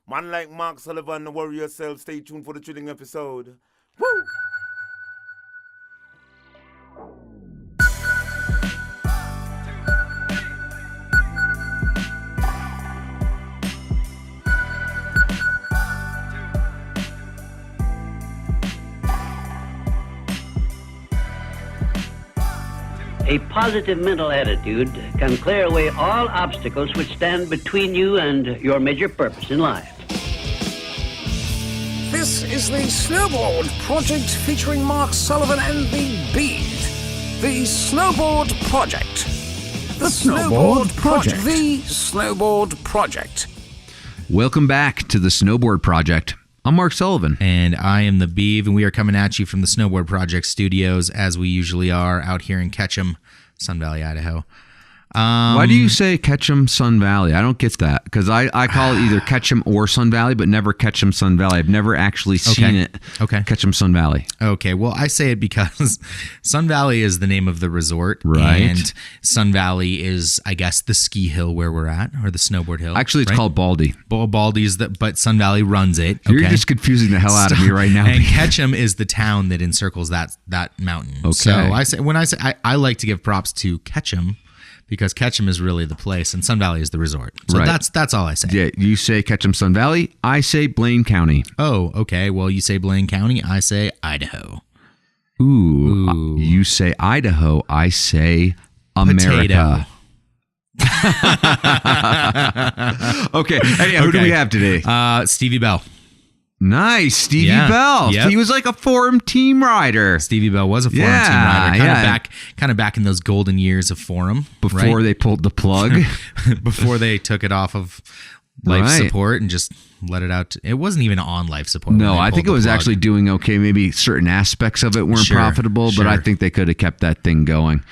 Man like Mark Sullivan, the warrior self. Stay tuned for the thrilling episode. Woo! A positive mental attitude can clear away all obstacles which stand between you and your major purpose in life. This is the Snowboard Project featuring Mark Sullivan and the Bead. The Snowboard Project. The Snowboard Project. The Snowboard Project. Welcome back to the Snowboard Project. I'm Mark Sullivan. And I am the Beav, and we are coming at you from the Snowboard Project studios, as we usually are, out here in Ketchum, Sun Valley, Idaho. Why do you say Ketchum, Sun Valley? I don't get that, because I call it either Ketchum or Sun Valley, but never Ketchum, Sun Valley. I've never actually seen it. Okay. Ketchum, Sun Valley. Okay, well, I say it because Sun Valley is the name of the resort. Right. And Sun Valley is, I guess, the ski hill where we're at, or the snowboard hill. Actually, it's called Baldy. Baldy's, but Sun Valley runs it. Okay? You're just confusing the hell out of me right now. And Ketchum is the town that encircles that mountain. Okay. So I like to give props to Ketchum, because Ketchum is really the place and Sun Valley is the resort. So that's all I say. Yeah, you say Ketchum, Sun Valley. I say Blaine County. Oh, okay. Well, you say Blaine County. I say Idaho. Ooh. You say Idaho. I say America. Okay. Anyhow, who do we have today? Stevie Bell. Nice, Stevie Bell. Yep. He was like a Forum team rider. Stevie Bell was a Forum team rider, kind of back in those golden years of Forum, before they pulled the plug, before they took it off of life support and just let it out. It wasn't even on life support. No, I think it was actually doing okay. Maybe certain aspects of it weren't profitable, but I think they could have kept that thing going.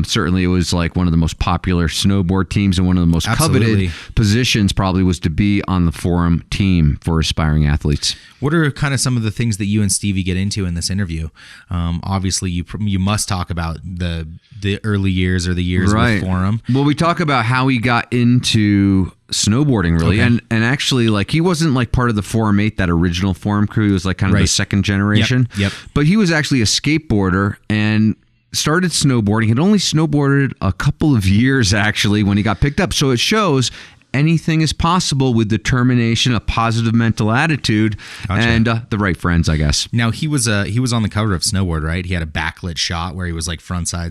Certainly, it was like one of the most popular snowboard teams, and one of the most coveted positions probably was to be on the Forum team for aspiring athletes. What are kind of some of the things that you and Stevie get into in this interview? Obviously, you must talk about the early years or the years with Forum. Well, we talk about how he got into snowboarding, really, and actually, like, he wasn't like part of the Forum 8, that original Forum crew. He was like kind of the second generation. Yep. But he was actually a skateboarder and started snowboarding. He'd only snowboarded a couple of years, actually, when he got picked up. So it shows anything is possible with determination, a positive mental attitude, and the right friends, I guess. Now, he was on the cover of Snowboard, right? He had a backlit shot where he was like frontside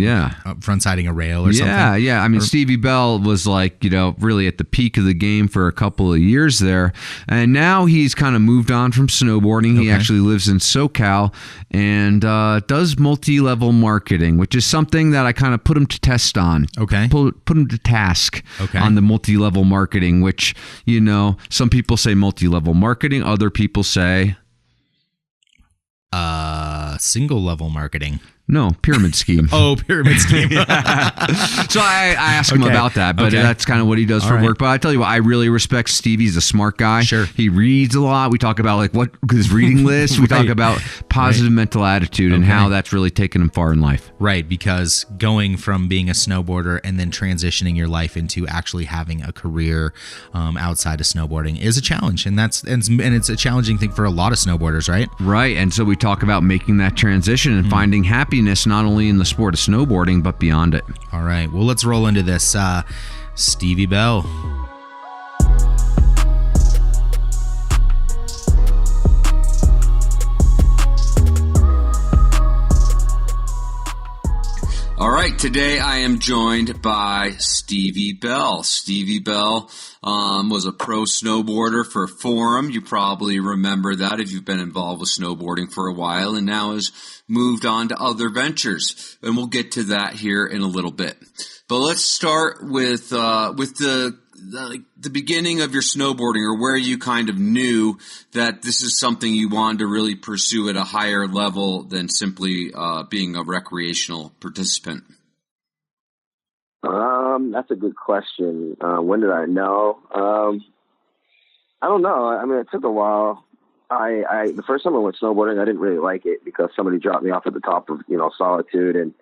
siding a rail or something. Yeah. I mean, Stevie Bell was like, really at the peak of the game for a couple of years there. And now he's kind of moved on from snowboarding. He actually lives in SoCal and does multi-level marketing, which is something that I kind of put him to test on. Okay. Put him to task on the multi-level marketing, which, some people say multi-level marketing. Other people say single level marketing. No, pyramid scheme. Oh, pyramid scheme. So I asked him about that, but that's kind of what he does for work. But I tell you what, I really respect Stevie. He's a smart guy. Sure. He reads a lot. We talk about like his reading list. We talk about positive mental attitude and how that's really taken him far in life. Right, because going from being a snowboarder and then transitioning your life into actually having a career outside of snowboarding is a challenge, and it's a challenging thing for a lot of snowboarders, right? Right, and so we talk about making that transition and finding happiness not only in the sport of snowboarding but beyond it. All right, well, let's roll into this. Stevie Bell. All right, today I am joined by Stevie Bell. Stevie Bell was a pro snowboarder for Forum. You probably remember that if you've been involved with snowboarding for a while, and now has moved on to other ventures. And we'll get to that here in a little bit. But let's start with the beginning of your snowboarding, or where you kind of knew that this is something you wanted to really pursue at a higher level than simply being a recreational participant. That's a good question. When did I know? I don't know. I mean, it took a while. The first time I went snowboarding, I didn't really like it because somebody dropped me off at the top of, Solitude, and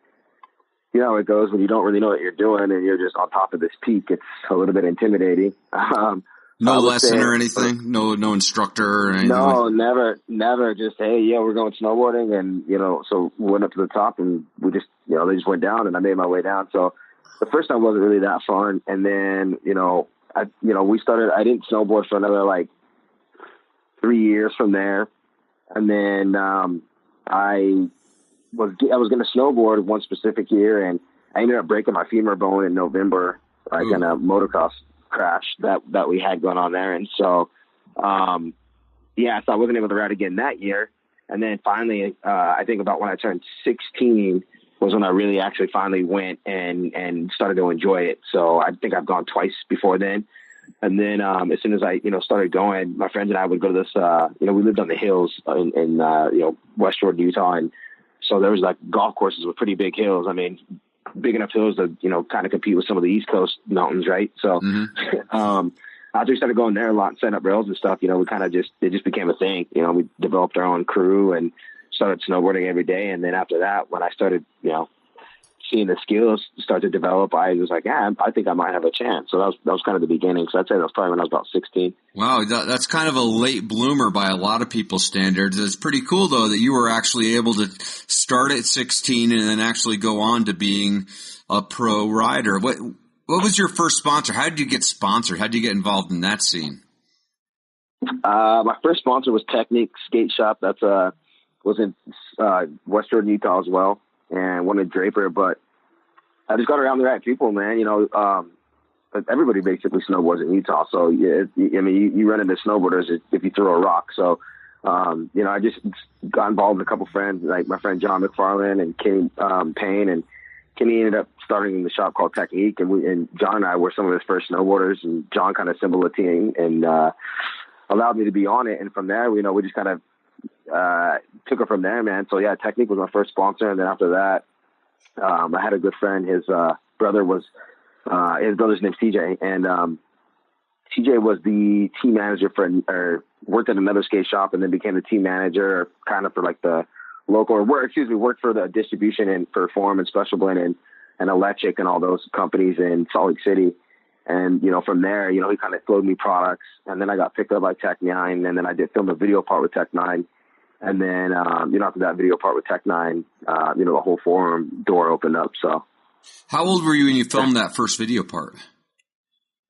you know how it goes when you don't really know what you're doing and you're just on top of this peak. It's a little bit intimidating. No I would lesson say, or anything? No instructor or anything? no, never. Just, hey, yeah, we're going snowboarding. And, so we went up to the top and we just, they just went down and I made my way down. So the first time wasn't really that fun. And then, I didn't snowboard for another like 3 years from there. And then, I was going to snowboard one specific year and I ended up breaking my femur bone in November, like in a motocross crash that we had going on there. And so, so I wasn't able to ride again that year. And then finally, I think about when I turned 16 was when I really actually finally went and started to enjoy it. So I think I've gone twice before then. And then, as soon as I, started going, my friends and I would go to this, we lived on the hills in Westward, Utah. And so there was like golf courses with pretty big hills. I mean, big enough hills to, kind of compete with some of the East Coast mountains. Right. So, after we started going there a lot and setting up rails and stuff, we kind of it just became a thing. We developed our own crew and started snowboarding every day. And then after that, when I started, seeing the skills start to develop, I was like, I think I might have a chance. So that was kind of the beginning. So I'd say that was probably when I was about 16. Wow, that's kind of a late bloomer by a lot of people's standards. It's pretty cool, though, that you were actually able to start at 16 and then actually go on to being a pro rider. What was your first sponsor? How did you get sponsored? How did you get involved in that scene? My first sponsor was Technique Skate Shop. That's was in Western Utah as well, and one in Draper. But I just got around the right people, man. Everybody basically snowboards in Utah. So you run into snowboarders if you throw a rock. So I just got involved with a couple friends, like my friend John McFarlane and Kenny Payne, and Kenny ended up starting the shop called Technique, and John and I were some of his first snowboarders, and John kind of assembled a team and allowed me to be on it. And from there, we just kind of took it from there, man. So yeah, Technique was my first sponsor. And then after that, I had a good friend, his brother's name's TJ. And TJ was the team manager worked at another skate shop and then became the team manager kind of for like the local, worked for the distribution and for Form and Special Blend and Electric and all those companies in Salt Lake City. And, from there, he kind of flowed me products. And then I got picked up by Tech 9. And then I did film a video part with Tech 9. And then, after that video part with Tech 9, the whole Forum door opened up. So. How old were you when you filmed that first video part?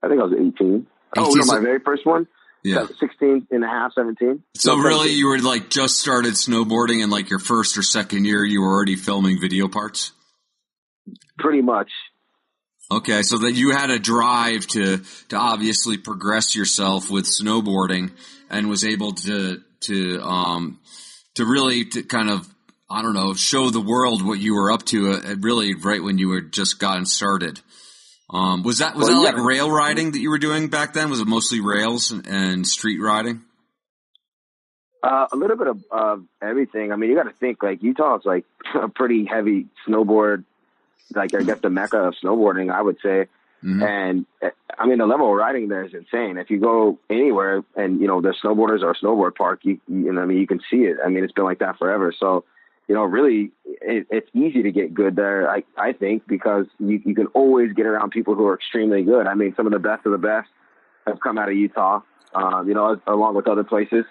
I think I was 18. My very first one? Yeah. 16 and a half, 17. So really, you were like just started snowboarding and like your first or second year, you were already filming video parts? Pretty much. Okay, so that you had a drive to obviously progress yourself with snowboarding and was able to really kind of, I don't know, show the world what you were up to really right when you were just gotten started. Was that like rail riding that you were doing back then? Was it mostly rails and street riding? A little bit of everything. I mean, you got to think like Utah is like a pretty heavy snowboard, like I guess the mecca of snowboarding, I would say. Mm-hmm. And I mean, the level of riding there is insane. If you go anywhere and, there's snowboarders or a snowboard park, you can see it. I mean, it's been like that forever. So, really it's easy to get good there. I think because you can always get around people who are extremely good. I mean, some of the best have come out of Utah, along with other places.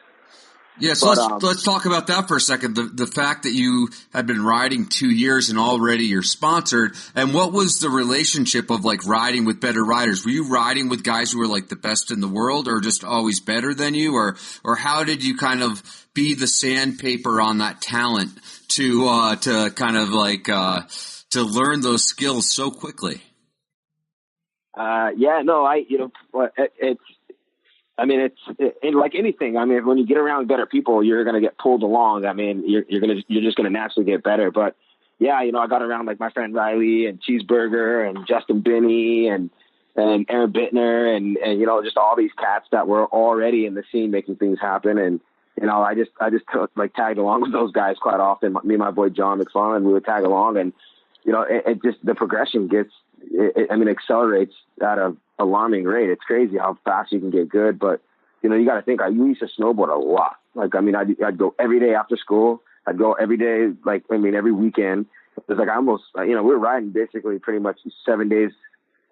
Yeah, so let's talk about that for a second. The fact that you had been riding 2 years and already you're sponsored, and what was the relationship of like riding with better riders? Were you riding with guys who were like the best in the world, or just always better than you, or how did you kind of be the sandpaper on that talent to kind of like to learn those skills so quickly? It's like anything. I mean, when you get around better people, you're going to get pulled along. I mean, you're just going to naturally get better. But yeah, I got around like my friend Riley and Cheeseburger and Justin Binney and Aaron Bittner and just all these cats that were already in the scene making things happen. And, I just tagged along with those guys quite often. Me and my boy John McFarlane, we would tag along, and, it just, the progression accelerates at an alarming rate. It's crazy how fast you can get good. But, you got to think, I used to snowboard a lot. Like, I mean, I'd go every day after school. I'd go every day, every weekend. It was like I almost, we were riding basically pretty much 7 days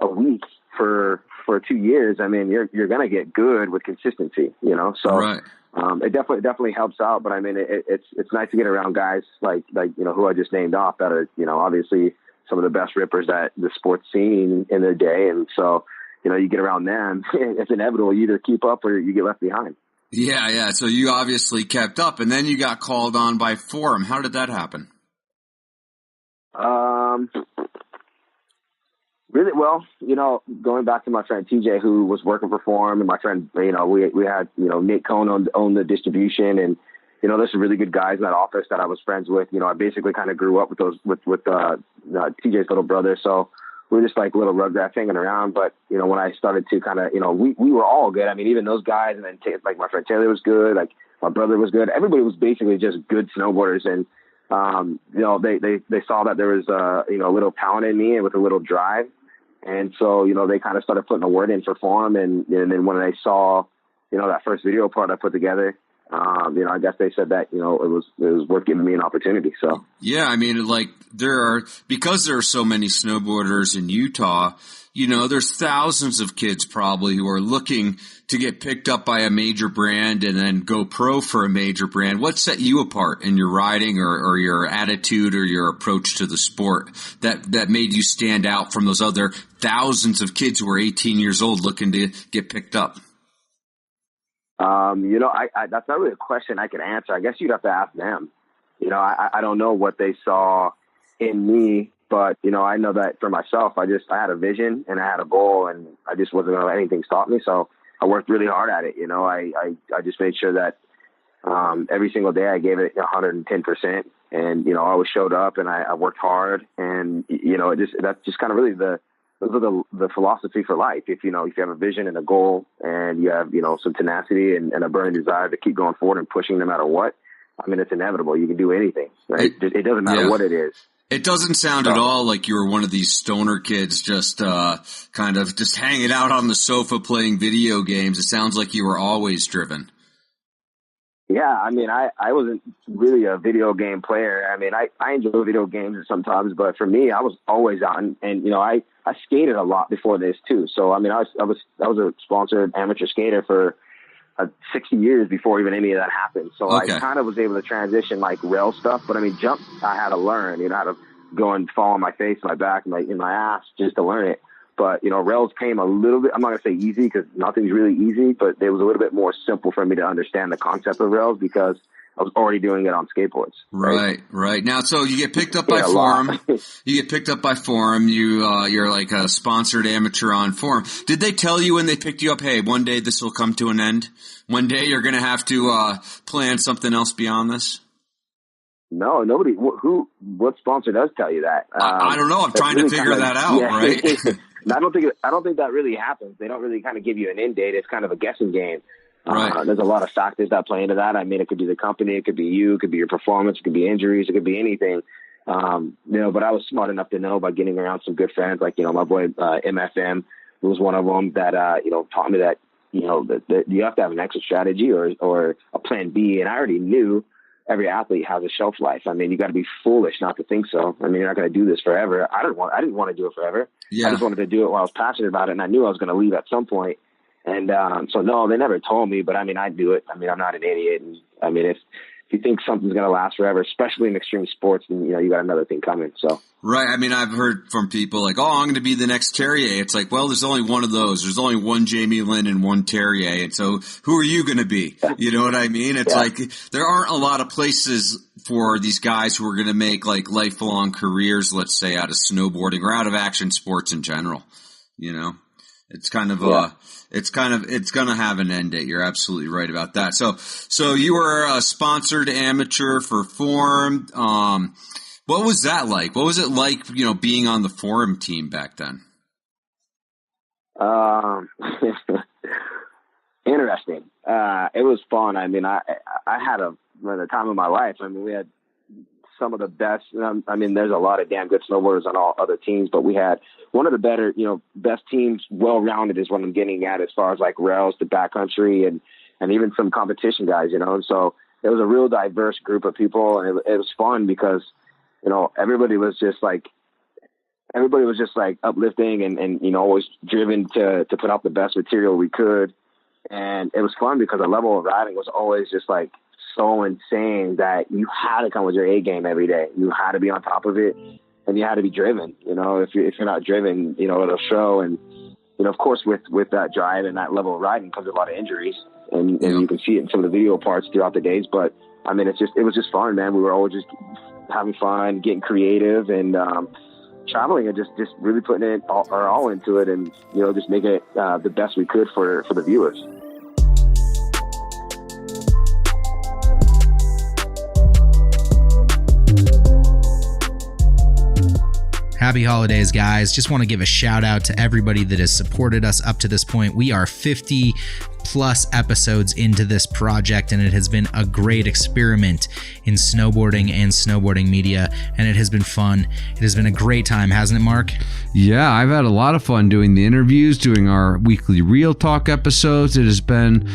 a week. for 2 years, I mean, you're going to get good with consistency, you know? So, Right. It definitely helps out, but I mean, it's nice to get around guys like, you know, who I just named off that are, you know, obviously some of the best rippers that the sport's seen in their day. And so, you know, you get around them, it's inevitable. You either keep up or you get left behind. Yeah. So you obviously kept up, and then you got called on by Forum. How did that happen? Really well, you know, going back to my friend TJ, who was working for Forum, and my friend, you know, we had, you know, Nick Cohn owned the distribution, and, you know, there's some really good guys in that office that I was friends with. You know, I basically kind of grew up with those, with TJ's little brother. So we were just like little rugrats hanging around. But, you know, when I started to kind of, you know, we were all good. I mean, even those guys, and then like my friend Taylor was good. Like my brother was good. Everybody was basically just good snowboarders. And, you know, they saw that there was, you know, a little talent in me and with a little drive. And so, you know, they kind of started putting a word in for Forum. And then when they saw, you know, that first video part I put together, you know, I guess they said that, you know, it was worth giving me an opportunity. So, yeah, I mean, like because there are so many snowboarders in Utah, you know, there's thousands of kids probably who are looking to get picked up by a major brand and then go pro for a major brand. What set you apart in your riding or your attitude or your approach to the sport that made you stand out from those other thousands of kids who are 18 years old looking to get picked up? You know, I that's not really a question I can answer. I guess you'd have to ask them. You know, I don't know what they saw in me, but, you know, I know that for myself, I had a vision and I had a goal, and I just wasn't going to let anything stop me. So I worked really hard at it. You know, I just made sure that every single day I gave it 110%. And, you know, I always showed up and I worked hard. And, you know, that's just kind of really those are the philosophy for life. If you have a vision and a goal, and you have, you know, some tenacity and a burning desire to keep going forward and pushing no matter what, I mean, it's inevitable. You can do anything, right? It doesn't matter what it is. It doesn't sound at all like you were one of these stoner kids just kind of just hanging out on the sofa playing video games. It sounds like you were always driven. Yeah, I mean, I wasn't really a video game player. I mean, I enjoy video games sometimes, but for me, I was always on. And, you know, I skated a lot before this too. So, I mean, I was a sponsored amateur skater for 60 years before even any of that happened. So I kind of was able to transition like rail stuff, but I mean, jump, I had to learn, you know, how to go and fall on my face, my back, in my ass just to learn it. But, you know, rails came a little bit, I'm not going to say easy because nothing's really easy, but it was a little bit more simple for me to understand the concept of rails because I was already doing it on skateboards. Right. Now, so you get picked up by Forum. You get picked up by Forum. You're like a sponsored amateur on Forum. Did they tell you when they picked you up, hey, one day this will come to an end? One day you're going to have to plan something else beyond this? No, nobody. What sponsor does tell you that? I don't know. I'm trying to figure that out, right? I don't think that really happens. They don't really kind of give you an end date. It's kind of a guessing game. Right. There's a lot of factors that play into that. I mean, it could be the company, it could be you, it could be your performance, it could be injuries, it could be anything. You know, but I was smart enough to know by getting around some good friends, like, you know, my boy MFM was one of them that you know, taught me that, you know, that you have to have an exit strategy or a plan B. And I already knew every athlete has a shelf life. I mean, you got to be foolish not to think so. I mean, you're not going to do this forever. I didn't want to do it forever. Yeah. I just wanted to do it while I was passionate about it, and I knew I was going to leave at some point. And so no, they never told me, but I mean, I do it. I mean, I'm not an idiot. And I mean, if you think something's going to last forever, especially in extreme sports, then, you know, you got another thing coming. So. Right. I mean, I've heard from people like, oh, I'm going to be the next Terrier. It's like, well, there's only one of those. There's only one Jamie Lynn and one Terrier. And so who are you going to be? You know what I mean? It's like there aren't a lot of places for these guys who are going to make like lifelong careers, let's say, out of snowboarding or out of action sports in general. You know, it's kind of it's going to have an end date. You're absolutely right about that. So you were a sponsored amateur for Forum. What was that like? What was it like, you know, being on the Forum team back then? Interesting. It was fun. I mean, I had the time of my life. I mean, we had some of the best. I mean, there's a lot of damn good snowboarders on all other teams, but we had one of the better, you know, best teams, well-rounded is what I'm getting at as far as like rails to backcountry and even some competition guys, you know. And so it was a real diverse group of people, and it was fun because, you know, everybody was just like, everybody was just like uplifting and you know, always driven to put out the best material we could. And it was fun because the level of riding was always just like so insane that you had to come with your A game every day. You had to be on top of it, and you had to be driven. You know, if you're not driven, you know, it'll show. And you know, of course, with that drive and that level of riding comes a lot of injuries, and you can see it in some of the video parts throughout the days. But I mean, it was just fun, man. We were always just having fun, getting creative, and traveling, and just really putting it all into it, and you know, just making it the best we could for the viewers. Happy holidays, guys. Just want to give a shout out to everybody that has supported us up to this point. We are 50 plus episodes into this project, and it has been a great experiment in snowboarding and snowboarding media, and it has been fun. It has been a great time, hasn't it, Mark? Yeah, I've had a lot of fun doing the interviews, doing our weekly Real Talk episodes. It has been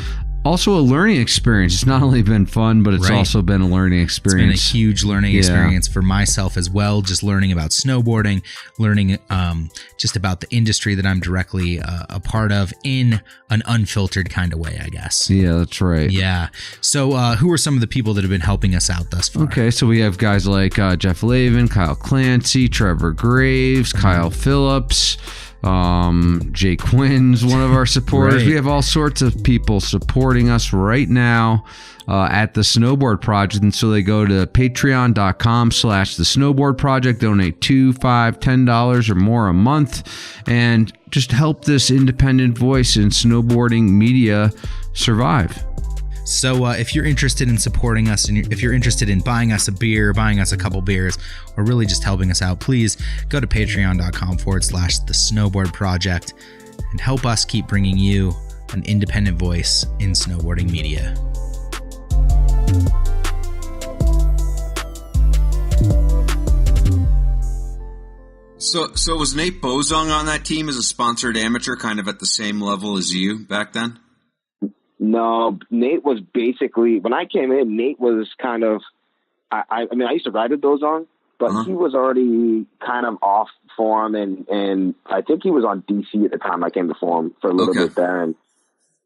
also a learning experience. It's not only been fun, but it's also been a learning experience. It's been a huge learning experience for myself as well, just learning about snowboarding, learning just about the industry that I'm directly a part of in an unfiltered kind of way, I guess. Yeah, that's right. Yeah. So who are some of the people that have been helping us out thus far? Okay, so we have guys like Jeff Lavin, Kyle Clancy, Trevor Graves, Kyle Phillips, Jay Quinn's one of our supporters. We have all sorts of people supporting us right now at the Snowboard Project, and so they go to patreon.com/the Snowboard Project, donate $2, $5, $10 or more a month, and just help this independent voice in snowboarding media survive. So if you're interested in supporting us, and if you're interested in buying us a beer, buying us a couple beers, or really just helping us out, please go to patreon.com/the Snowboard Project and help us keep bringing you an independent voice in snowboarding media. So was Nate Bozung on that team as a sponsored amateur, kind of at the same level as you back then? No, Nate was basically, when I came in, Nate was kind of, I mean, I used to ride with Bozung, but he was already kind of off form, and I think he was on DC at the time I came to form for a little bit there, and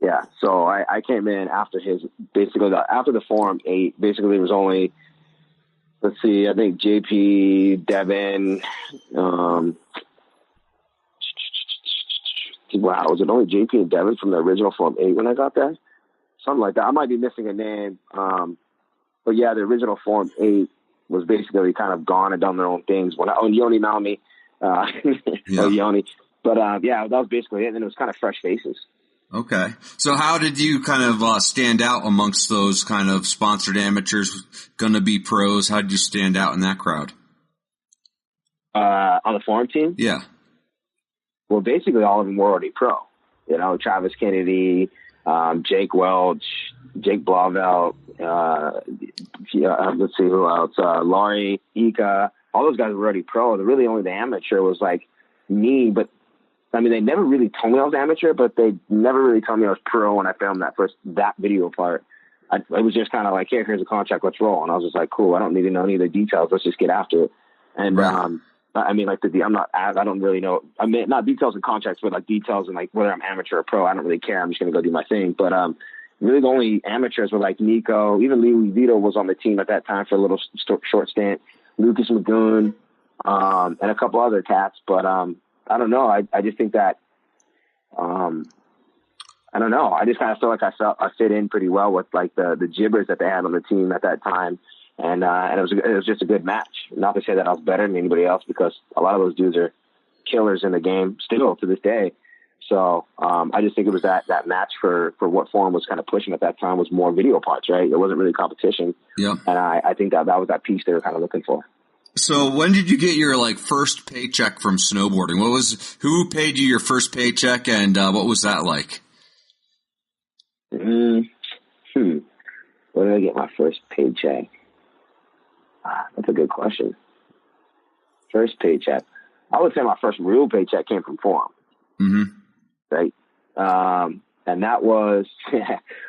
yeah, so I came in after after the Forum 8, basically there was only, let's see, I think JP, Devin, wow, was it only JP and Devin from the original Forum 8 when I got there? Something like that. I might be missing a name. But yeah, the original Forum 8 was basically kind of gone and done their own things. When Yoni Malmi, Yoni. But yeah, that was basically it. And then it was kind of fresh faces. Okay. So how did you kind of stand out amongst those kind of sponsored amateurs, going to be pros? How did you stand out in that crowd? On the Forum team? Yeah. Well, basically all of them were already pro. You know, Travis Kennedy, Jake Welch, Jake Blauvelt, let's see who else, Laurie, Ika, all those guys were already pro. Really only the amateur was like me, but I mean, they never really told me I was amateur, but they never really told me I was pro when I filmed that video part. It was just kind of like, hey, here's a contract, let's roll. And I was just like, cool, I don't need to know any of the details, let's just get after it. And I mean, like I don't really know. I mean, not details and contracts, but like details and like whether I'm amateur or pro. I don't really care. I'm just gonna go do my thing. But really, the only amateurs were like Nico. Even Lee Vito was on the team at that time for a little short stint. Lucas Magoon, and a couple other cats. But I don't know. I just think that I don't know. I just kind of feel like I fit in pretty well with like the gibbers that they had on the team at that time. And it was just a good match. Not to say that I was better than anybody else, because a lot of those dudes are killers in the game still to this day. So I just think it was that match for what Forum was kind of pushing at that time was more video parts, right? It wasn't really competition. Yeah. And I think that was that piece they were kind of looking for. So when did you get your like first paycheck from snowboarding? Who paid you your first paycheck, and what was that like? When did I get my first paycheck? That's a good question. First paycheck. I would say my first real paycheck came from Forum. Mm-hmm. Right. And that was,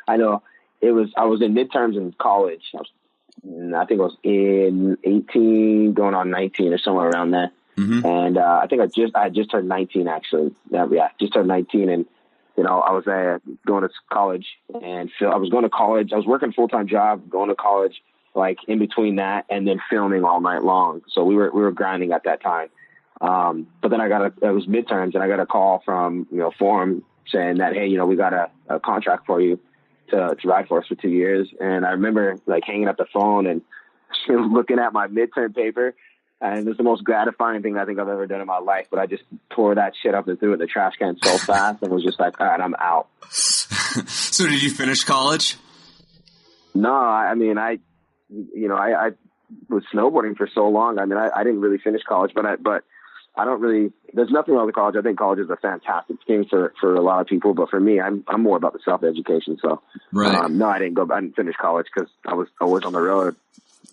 I know I was in midterms in college. I think I was in 18, going on 19 or somewhere around there. And I think I had just turned 19 actually. Yeah, just turned 19, and I was going to college, and I was going to college. I was working a full-time job, going to college, like in between that, and then filming all night long. So we were grinding at that time. But then it was midterms, and I got a call from Forum saying that, hey, we got a contract for you to ride for us for 2 years. And I remember like hanging up the phone and looking at my midterm paper. And it's the most gratifying thing I think I've ever done in my life. But I just tore that shit up and threw it in the trash can so fast and was just like, all right, I'm out. So did you finish college? No, I mean, I was snowboarding for so long. I mean, I didn't really finish college, but I don't really, there's nothing wrong with college. I think college is a fantastic thing for a lot of people. But for me, I'm more about the self-education. So right. No, I didn't finish college because I was always on the road.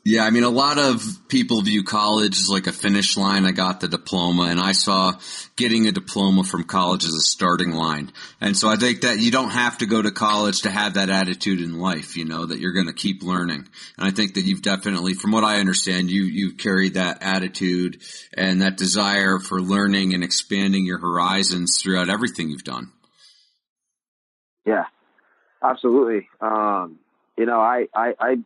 Yeah, I mean, a lot of people view college as like a finish line. I got the diploma, and I saw getting a diploma from college as a starting line. And so I think that you don't have to go to college to have that attitude in life, that you're going to keep learning. And I think that you've definitely, from what I understand, you carried that attitude and that desire for learning and expanding your horizons throughout everything you've done. Yeah, absolutely.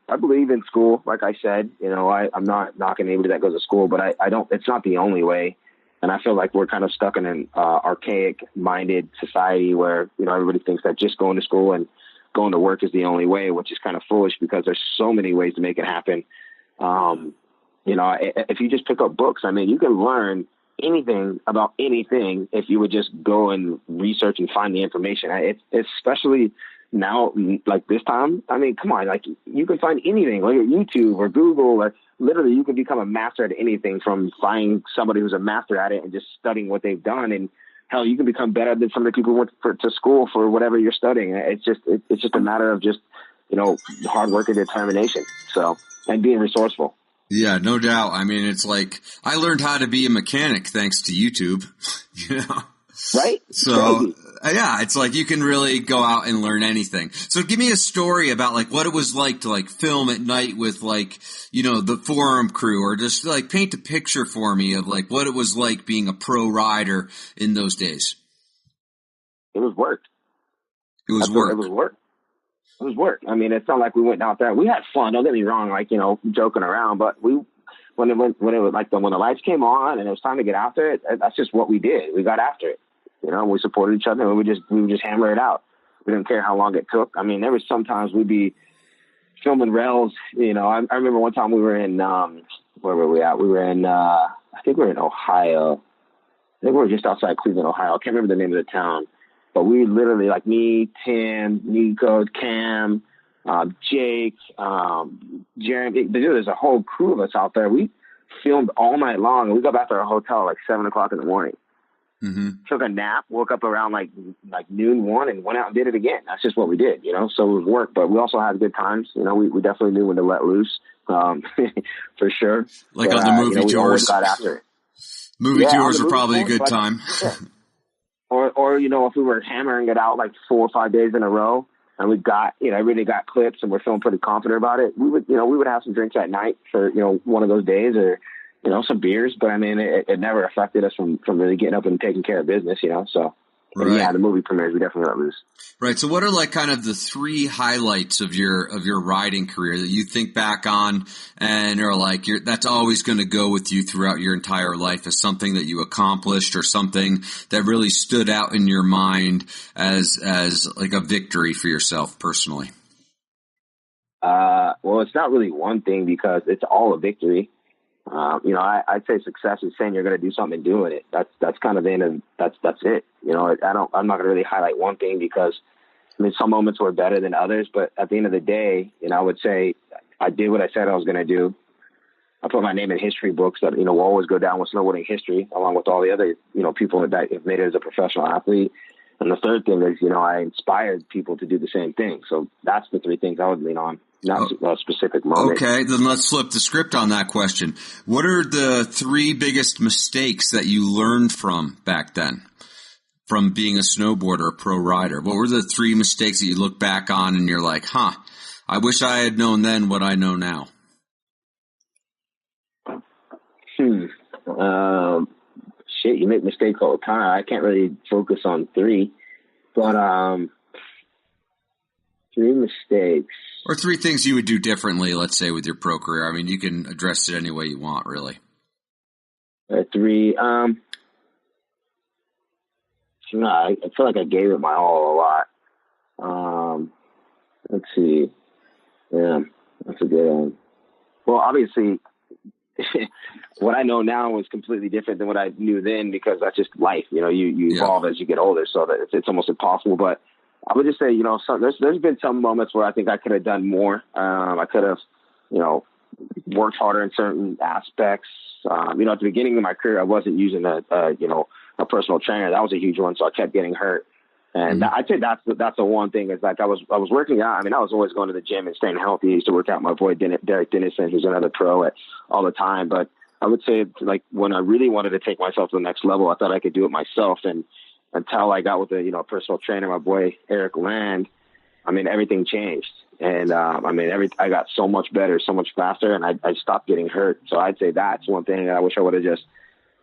I believe in school. Like I said, I'm not knocking anybody that goes to school, but I don't, it's not the only way. And I feel like we're kind of stuck in an archaic minded society where, everybody thinks that just going to school and going to work is the only way, which is kind of foolish because there's so many ways to make it happen. If you just pick up books, I mean, you can learn anything about anything if you would just go and research and find the information. It's especially now, like this time, I mean, come on, like you can find anything, like YouTube or Google, or literally you can become a master at anything from finding somebody who's a master at it and just studying what they've done. And hell, you can become better than some of the people who went to school for whatever you're studying. It's just a matter of just, hard work and determination. So, and being resourceful. Yeah, no doubt. I mean, it's like I learned how to be a mechanic thanks to YouTube, Right? So, yeah, it's like you can really go out and learn anything. So give me a story about like what it was like to like film at night with like, the Forum crew, or just like paint a picture for me of like what it was like being a pro rider in those days. It was work. It was work. It was work. I mean, it's not like we went out there. We had fun. Don't get me wrong, like, joking around, but when the lights came on and it was time to get after it, that's just what we did. We got after it. We supported each other and we would just hammer it out. We didn't care how long it took. I mean, there was sometimes we'd be filming rails. I remember one time we were in, where were we at? We were in, I think we were in Ohio. I think we were just outside Cleveland, Ohio. I can't remember the name of the town, but we literally, like me, Tim, Nico, Cam, Jake, Jeremy, there's a whole crew of us out there. We filmed all night long, and we got back to our hotel at like 7:00 in the morning. Mm-hmm. Took a nap, woke up around like noon, 1, and went out and did it again. That's just what we did, So it was work, but we also had good times. We definitely knew when to let loose, for sure. Like on the movie we tours. always got after it. Movie tours are probably a good time. Yeah. Or if we were hammering it out like 4 or 5 days in a row, and we got, really got clips, and we're feeling pretty confident about it, we would have some drinks at night for, one of those days, or some beers, but I mean, it never affected us from really getting up and taking care of business, so. Right. Yeah, the movie premieres, we definitely let loose. Right. So what are like kind of the 3 highlights of your riding career that you think back on and are like, that's always going to go with you throughout your entire life as something that you accomplished or something that really stood out in your mind as like a victory for yourself personally? Well, it's not really one thing because it's all a victory. I'd say success is saying you're going to do something and doing it. That's kind of the end of, that's it. I'm not going to really highlight one thing because some moments were better than others, but at the end of the day, I would say I did what I said I was going to do. I put my name in history books that, will always go down with snowboarding history along with all the other, people that have made it as a professional athlete. And the third thing is, I inspired people to do the same thing. So that's the 3 things I would lean on. Not a specific moment. Okay, then let's flip the script on that question. What are the 3 biggest mistakes that you learned from back then, from being a snowboarder, a pro rider? What were the 3 mistakes that you look back on and you're like, I wish I had known then what I know now? Shit, you make mistakes all the time. I can't really focus on three, but three mistakes. Or three things you would do differently, let's say, with your pro career. I mean, you can address it any way you want, really. Three. No, I feel like I gave it my all a lot. Let's see. Yeah, that's a good one. Well, obviously, what I know now is completely different than what I knew then, because that's just life. You know, you evolve as you get older, so that it's almost impossible. But I would just say, you know, there's been some moments where I think I could have done more. I could have, you know, worked harder in certain aspects. You know, at the beginning of my career, I wasn't using a personal trainer. That was a huge one, so I kept getting hurt. And I'd say that's the one thing, is like I was working out. I mean, I was always going to the gym and staying healthy. I used to work out with my boy Derek Dennison, who's another pro all the time. But I would say, like, when I really wanted to take myself to the next level, I thought I could do it myself. And until I got with a personal trainer, my boy Eric Land, I mean, everything changed. And I got so much better, so much faster, and I stopped getting hurt. So I'd say that's one thing that I wish I would have just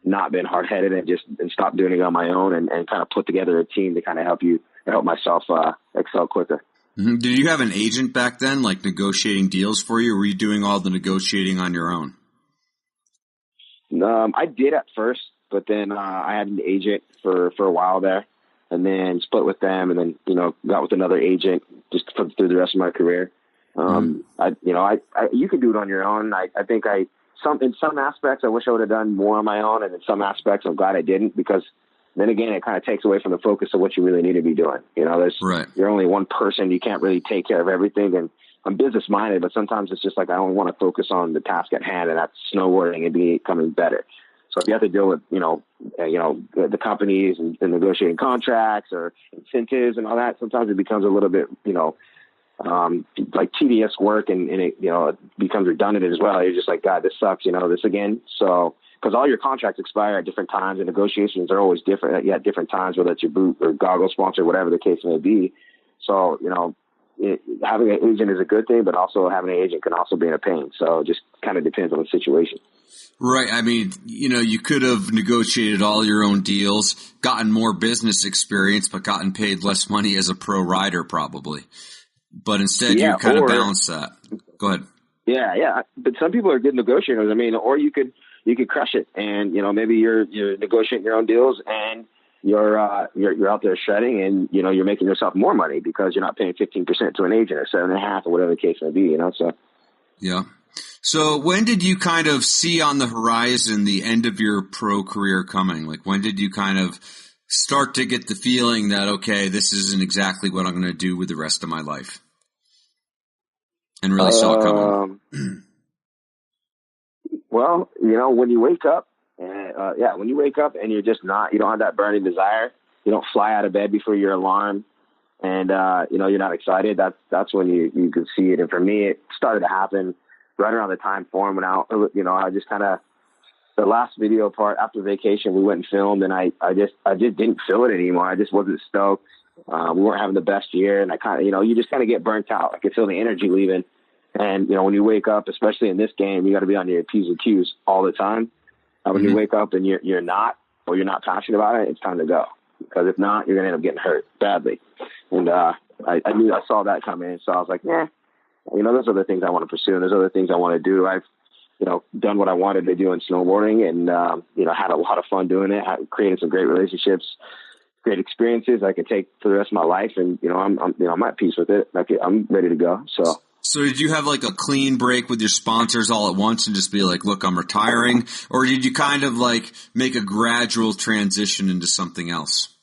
not been hard-headed and stopped doing it on my own, and kind of put together a team to kind of help myself excel quicker. Mm-hmm. Did you have an agent back then, like negotiating deals for you, or were you doing all the negotiating on your own? I did at first, but then I had an agent for a while there, and then split with them, and then, you know, got with another agent just through the rest of my career. You can do it on your own. I think in some aspects, I wish I would have done more on my own, and in some aspects, I'm glad I didn't, because then again, it kind of takes away from the focus of what you really need to be doing. You know, you're only one person. You can't really take care of everything. And I'm business minded, but sometimes it's just like I only want to focus on the task at hand, and that's snowboarding and becoming better. So if you have to deal with, the companies and negotiating contracts or incentives and all that, sometimes it becomes a little bit, like tedious work, and it becomes redundant as well. You're just like, God, this sucks, this again. So, because all your contracts expire at different times, and negotiations are always different at different times, whether it's your boot or goggle sponsor, whatever the case may be. So, having an agent is a good thing, but also having an agent can also be a pain. So it just kind of depends on the situation. Right. I mean, you could have negotiated all your own deals, gotten more business experience, but gotten paid less money as a pro rider probably. But instead you kind of balance that. Go ahead. Yeah. But some people are good negotiators. I mean, or you could crush it, and, maybe you're negotiating your own deals, and you're out there shredding, and, you're making yourself more money because you're not paying 15% to an agent or 7.5% or whatever the case may be, so. Yeah. So when did you kind of see on the horizon the end of your pro career coming? Like, when did you kind of start to get the feeling that, okay, this isn't exactly what I'm going to do with the rest of my life? And really saw it coming. Well, when you wake up, and you're just you don't have that burning desire, you don't fly out of bed before your alarm, and, you're not excited, that's when you can see it. And for me, it started to happen right around the time Forum went out. I just kind of, the last video part after vacation, we went and filmed, and I just didn't feel it anymore. I just wasn't stoked. We weren't having the best year, and I kind of, you just kind of get burnt out. I could feel the energy leaving. And, when you wake up, especially in this game, you got to be on your P's and Q's all the time. When you wake up and you're not passionate about it, it's time to go. Because if not, you're going to end up getting hurt badly. And I saw that come in. So I was like, there's other things I want to pursue, and there's other things I want to do. I've, done what I wanted to do in snowboarding, and, had a lot of fun doing it. I created some great relationships, great experiences I could take for the rest of my life. And, I'm at peace with it. I'm ready to go. So did you have like a clean break with your sponsors all at once and just be like, look, I'm retiring? Or did you kind of like make a gradual transition into something else?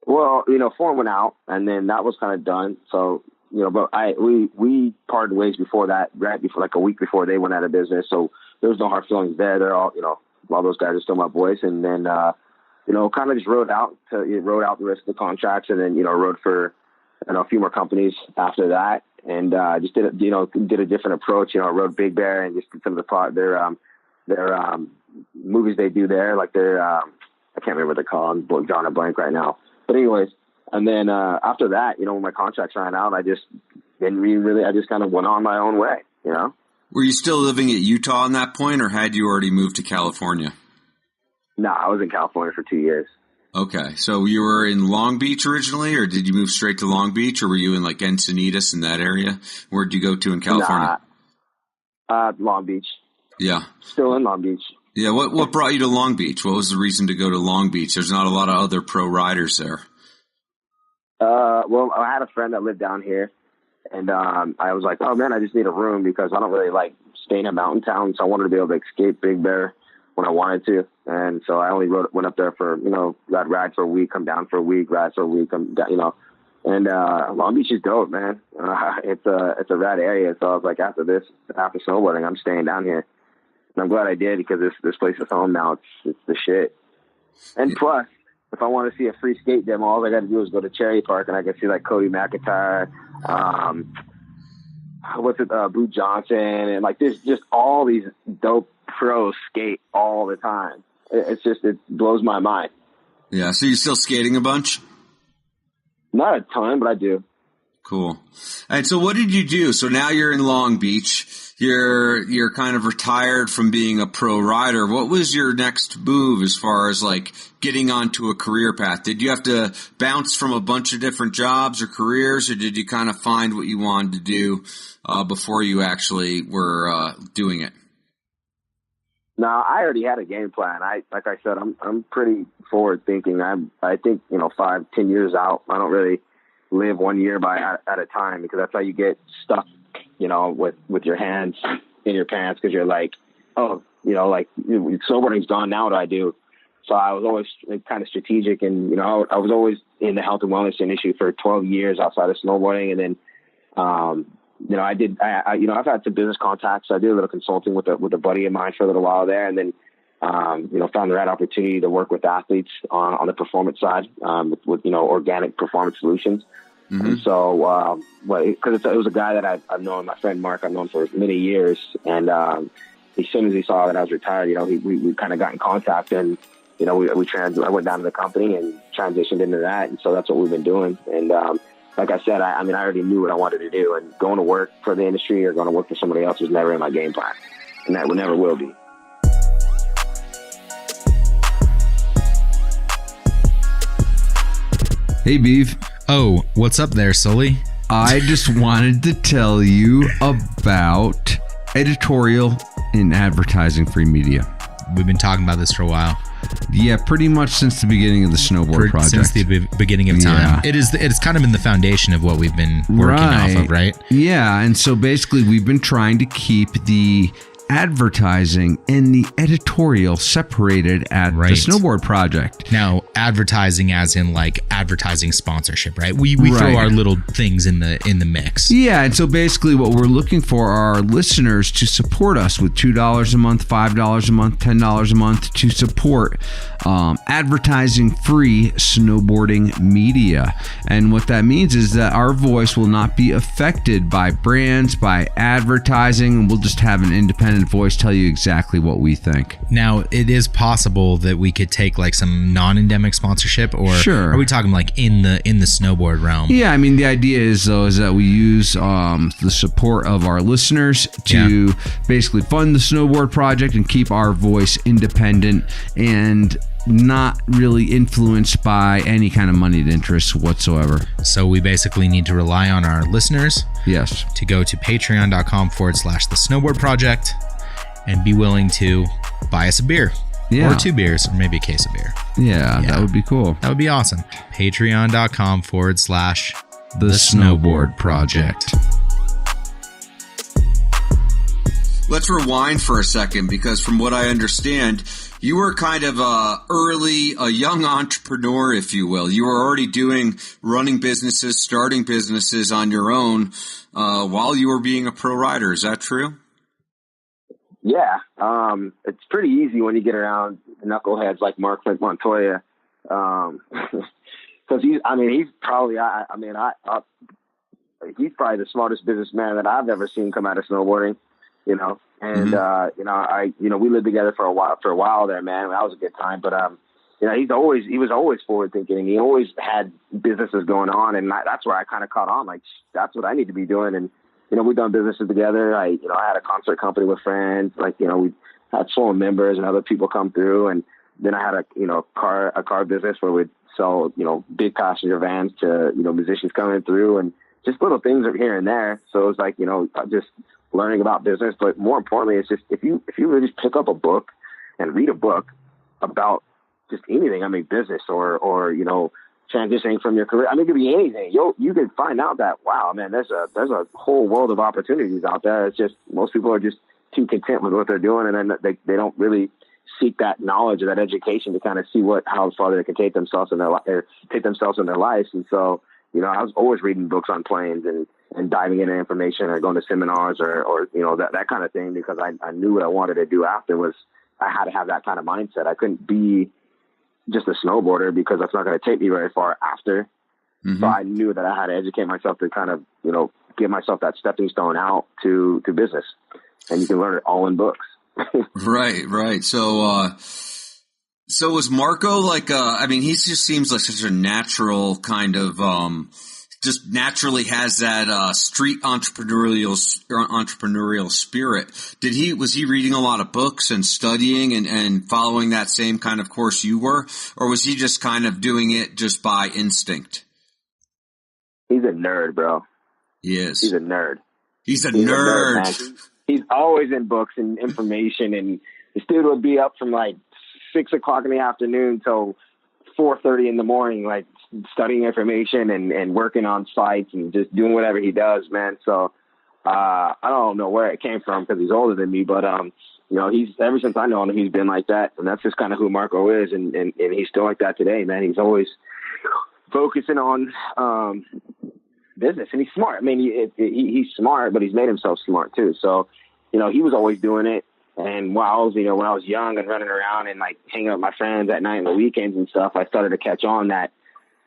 Well, Forum went out, and then that was kind of done. So, but we parted ways before that, right before, like a week before they went out of business. So there was no hard feelings there. They're all, all those guys are still my boys. And then, kind of just rode out the rest of the contracts, and then, rode for, a few more companies after that. And just did a different approach. Rode Big Bear, and just did some of their movies they do there, like their I can't remember what they're called. I'm drawing a blank right now. But anyways, and then after that, when my contracts ran out, I just kind of went on my own way. Were you still living at Utah at that point, or had you already moved to California? No, I was in California for 2 years. Okay, so you were in Long Beach originally, or did you move straight to Long Beach, or were you in like Encinitas in that area? Where did you go to in California? Long Beach. Yeah. Still in Long Beach. Yeah, what brought you to Long Beach? What was the reason to go to Long Beach? There's not a lot of other pro riders there. Well, I had a friend that lived down here, and I was like, oh man, I just need a room because I don't really like staying in mountain towns, so I wanted to be able to escape Big Bear when I wanted to. And so I only went up there for, I'd ride for a week, come down for a week, ride for a week, and Long Beach is dope, man. It's a rad area. So I was like, after snowboarding, I'm staying down here. And I'm glad I did because this place is home now. It's the shit. And plus, if I want to see a free skate demo, all I got to do is go to Cherry Park and I can see like Cody McIntyre, Boo Johnson, and like there's just all these dope pros skate all the time. It blows my mind. Yeah. So you're still skating a bunch? Not a ton, but I do. Cool. And so what did you do? So now you're in Long Beach. You're kind of retired from being a pro rider. What was your next move as far as like getting onto a career path? Did you have to bounce from a bunch of different jobs or careers, or did you kind of find what you wanted to do before you actually were doing it? No, I already had a game plan. Like I said, I'm pretty forward thinking. I think 5-10 years out. I don't really live 1 year at a time because that's how you get stuck, with your hands in your pants because you're like, snowboarding's gone. Now what do I do? So I was always kind of strategic, and I was always in the health and wellness industry for 12 years outside of snowboarding, and then I've had some business contacts. So I did a little consulting with a buddy of mine for a little while there, and then found the right opportunity to work with athletes on the performance side with organic performance solutions. Mm-hmm. And so, because it was a guy that I've known, my friend Mark, I've known for many years, and as soon as he saw that I was retired, we kind of got in contact, and I went down to the company and transitioned into that, and so that's what we've been doing. And like I said, I already knew what I wanted to do, and going to work for the industry or going to work for somebody else was never in my game plan, and that never will be. Hey, Beef. Oh, what's up there, Sully? I just wanted to tell you about editorial and advertising free media. We've been talking about this for a while. Yeah, pretty much since the beginning of the Snowboard Project. Since the beginning of time. Yeah. It's kind of been the foundation of what we've been working off of, right? Yeah, and so basically we've been trying to keep the advertising and the editorial separated at the Snowboard Project. Now, advertising as in like advertising sponsorship, right? We throw our little things in the mix. Yeah, and so basically what we're looking for are our listeners to support us with $2 a month, $5 a month, $10 a month to support advertising-free snowboarding media. And what that means is that our voice will not be affected by brands, by advertising, and we'll just have an independent voice tell you exactly what we think. Now, it is possible that we could take like some non-endemic sponsorship, or sure. Are we talking like in the snowboard realm? Yeah, I mean, the idea is that we use the support of our listeners to basically fund the Snowboard Project and keep our voice independent and not really influenced by any kind of moneyed interests whatsoever. So we basically need to rely on our listeners. Yes. To go to patreon.com/the Snowboard Project and be willing to buy us a beer. Yeah. Or 2 beers, or maybe a case of beer. Yeah, that would be cool. That would be awesome. Patreon.com/the Snowboard Project. Let's rewind for a second, because from what I understand, you were kind of a young entrepreneur, if you will. You were already running businesses, starting businesses on your own while you were being a pro rider. Is that true? Yeah. It's pretty easy when you get around knuckleheads like Mark Flint Montoya. Because he's probably the smartest businessman that I've ever seen come out of snowboarding. And we lived together for a while there, man. That was a good time. But he was always forward thinking, and he always had businesses going on, and that's where I kind of caught on. Like, that's what I need to be doing. And we've done businesses together. I had a concert company with friends. Like, we had sworn members and other people come through. And then I had a car business where we'd sell, big passenger vans to, musicians coming through, and just little things here and there. So it was like, just learning about business. But more importantly, it's just, if you really just pick up a book and read a book about just anything, I mean, business or transitioning from your career. I mean, it could be anything. You can find out that, wow, man, there's a whole world of opportunities out there. It's just, most people are just too content with what they're doing. And then they don't really seek that knowledge or that education to kind of see how far they can take themselves in their lives. And so, I was always reading books on planes and diving into information or going to seminars or that kind of thing, because I knew what I wanted to do after was I had to have that kind of mindset. I couldn't be just a snowboarder because that's not going to take me very far after. Mm-hmm. So I knew that I had to educate myself to kind of, give myself that stepping stone out to business. And you can learn it all in books. Right. So was Marco like, he just seems like such a natural kind of, just naturally has that, street entrepreneurial spirit. Was he reading a lot of books and studying and following that same kind of course you were, or was he just kind of doing it just by instinct? He's a nerd, bro. He is. He's a nerd. He's a nerd. He's always in books and information, and this dude would be up from like 6 o'clock in the afternoon till 4:30 in the morning, like studying information and working on sites and just doing whatever he does, man. So I don't know where it came from because he's older than me, but he's, ever since I know him, he's been like that, and that's just kind of who Marco is, and he's still like that today, man. He's always focusing on business, and he's smart. I mean, he's smart, but he's made himself smart too. So he was always doing it. And when I was young and running around and like hanging out with my friends at night and the weekends and stuff, I started to catch on that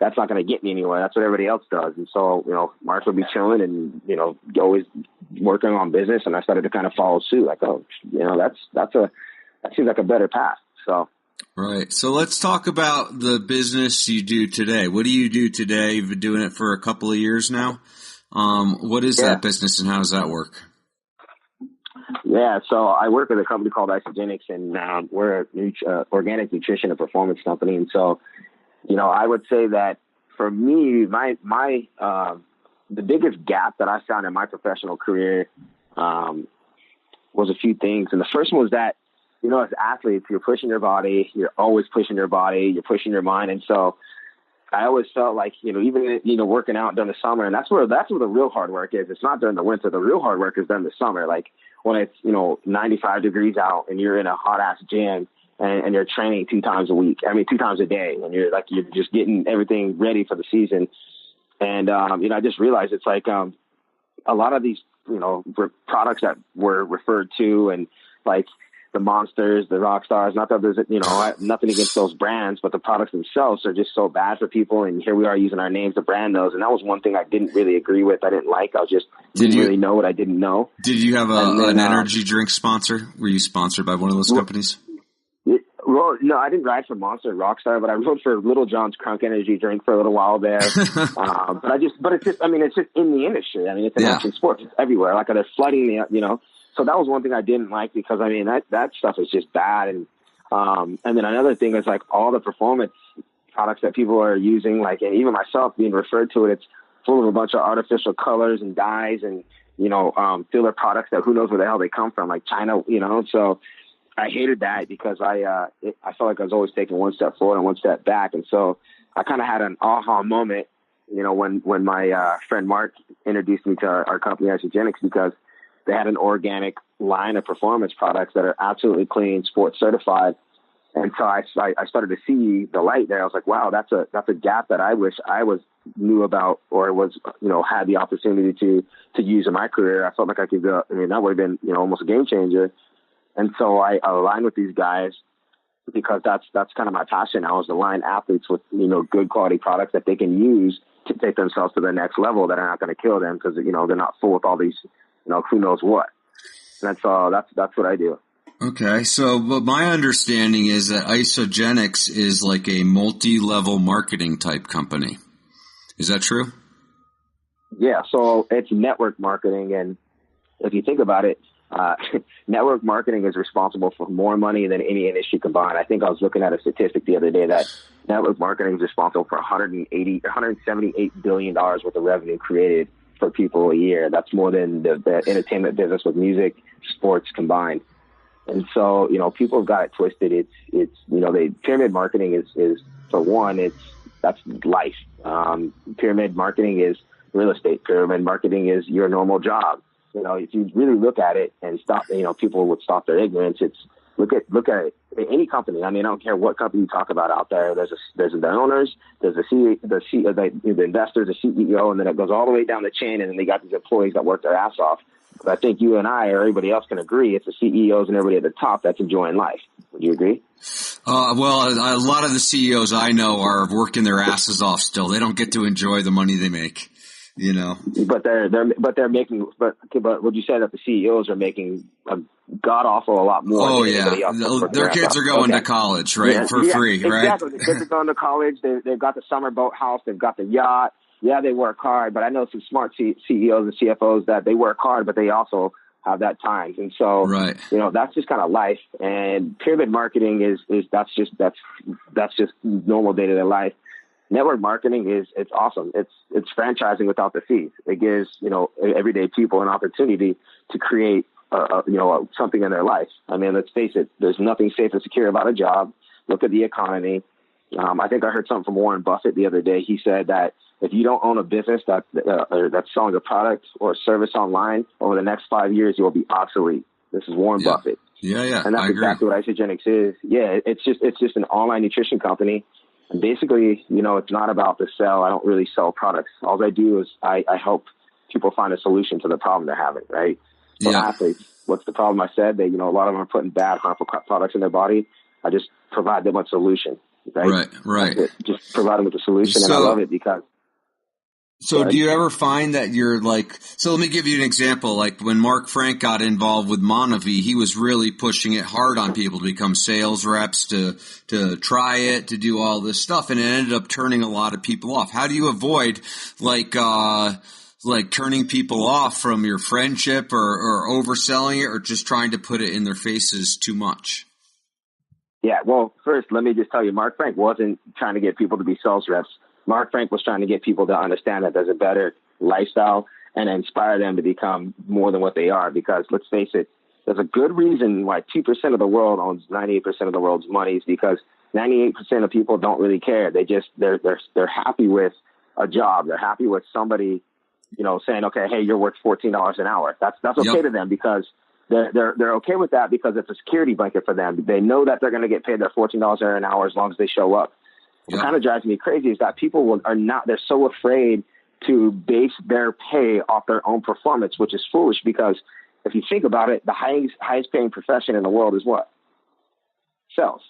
that's not going to get me anywhere. That's what everybody else does. And so, Mark would be chilling and, always working on business. And I started to kind of follow suit. Like, that seems like a better path. So. Right. So let's talk about the business you do today. What do you do today? You've been doing it for a couple of years now. What is that business and how does that work? Yeah, so I work with a company called Isogenics, and we're an organic nutrition and performance company. And so, I would say that for me, my the biggest gap that I found in my professional career was a few things. And the first one was that, as athletes, you're pushing your body, you're always pushing your body, you're pushing your mind. And so I always felt like, even, working out during the summer, and that's where the real hard work is. It's not during the winter. The real hard work is during the summer. Like when it's, 95 degrees out and you're in a hot ass gym and you're training 2 times a day. And you're just getting everything ready for the season. And, I just realized it's like, a lot of these, products that were referred to and like, the Monsters, the Rockstars, not that there's, nothing against those brands, but the products themselves are just so bad for people. And here we are using our names to brand those. And that was one thing I didn't really agree with. I didn't like. I just didn't really know what I didn't know. Did you have an energy drink sponsor? Were you sponsored by one of those companies? Well, no, I didn't ride for Monster or Rockstar, but I rode for Little John's Crunk Energy drink for a little while there. But it's just in the industry. I mean, it's an action sport. It's everywhere. Like they're flooding the, So that was one thing I didn't like because that stuff is just bad. And then another thing is like all the performance products that people are using, like, and even myself being referred to it, it's full of a bunch of artificial colors and dyes and, filler products that who knows where the hell they come from, like China, so I hated that because I felt like I was always taking one step forward and one step back. And so I kind of had an aha moment, when my friend Mark introduced me to our company, Isogenics, because they had an organic line of performance products that are absolutely clean, sports certified. And so I started to see the light there. I was like, wow, that's a gap that I wish I knew about or was, had the opportunity to use in my career. I felt like I could go, that would have been, almost a game changer. And so I aligned with these guys because that's kind of my passion. I was align athletes with, good quality products that they can use to take themselves to the next level that are not going to kill them because, they're not full with all these, who knows what. And that's what I do. Okay. So, but my understanding is that Isogenics is like a multi-level marketing type company. Is that true? Yeah, so it's network marketing, and if you think about it, network marketing is responsible for more money than any industry combined. I think I was looking at a statistic the other day that network marketing is responsible for $178 billion worth of revenue created for people a year. That's more than the entertainment business with music, sports combined. And so, people have got it twisted. It's pyramid marketing is for one, that's life. Pyramid marketing is real estate. Pyramid marketing is your normal job. If you really look at it and stop, people would stop their ignorance. It's look at it, any company. I mean, I don't care what company you talk about out there. There's the owners, there's the investors, the CEO, and then it goes all the way down the chain. And then they got these employees that work their ass off. But I think you and I or everybody else can agree it's the CEOs and everybody at the top that's enjoying life. Would you agree? Well, a lot of the CEOs I know are working their asses off still. They don't get to enjoy the money they make. But they're making, but would you say that the CEOs are making a god awful a lot more? Oh yeah, their kids are going to college, right, for free, right? Exactly. The kids are going to college. They've got the summer boat house. They've got the yacht. Yeah, they work hard, but I know some smart CEOs and CFOs that they work hard, but they also have that time. And so, right. That's just kind of life. And pyramid marketing that's just normal day-to-day life. Network marketing it's awesome. It's franchising without the fees. It gives, everyday people an opportunity to create, something in their life. I mean, let's face it, there's nothing safe and secure about a job. Look at the economy. I think I heard something from Warren Buffett the other day. He said that if you don't own a business that's selling a product or a service online over the next 5 years, you will be obsolete. This is Warren Buffett. Yeah. And that's exactly what Isogenics is. Yeah, it's just an online nutrition company. And basically, it's not about the sell. I don't really sell products. All I do is I help people find a solution to the problem they're having, right? So athletes, what's the problem? I said that, a lot of them are putting bad, harmful products in their body. I just provide them a solution, right? Right. Just provide them with a solution. And I love it because. So do you ever find that you're so let me give you an example. Like when Mark Frank got involved with Monavie, he was really pushing it hard on people to become sales reps, to try it, to do all this stuff. And it ended up turning a lot of people off. How do you avoid turning people off from your friendship or overselling it or just trying to put it in their faces too much? Yeah. Well, first, let me just tell you, Mark Frank wasn't trying to get people to be sales reps. Mark Frank was trying to get people to understand that there's a better lifestyle and inspire them to become more than what they are. Because let's face it, there's a good reason why 2% of the world owns 98% of the world's money is because 98% of people don't really care. They're happy with a job. They're happy with somebody, saying, okay, hey, you're worth $14 an hour. That's okay to them because they're okay with that because it's a security blanket for them. They know that they're going to get paid their $14 an hour as long as they show up. What kind of drives me crazy is that people they're so afraid to base their pay off their own performance, which is foolish because if you think about it, the highest paying profession in the world is what? Sales.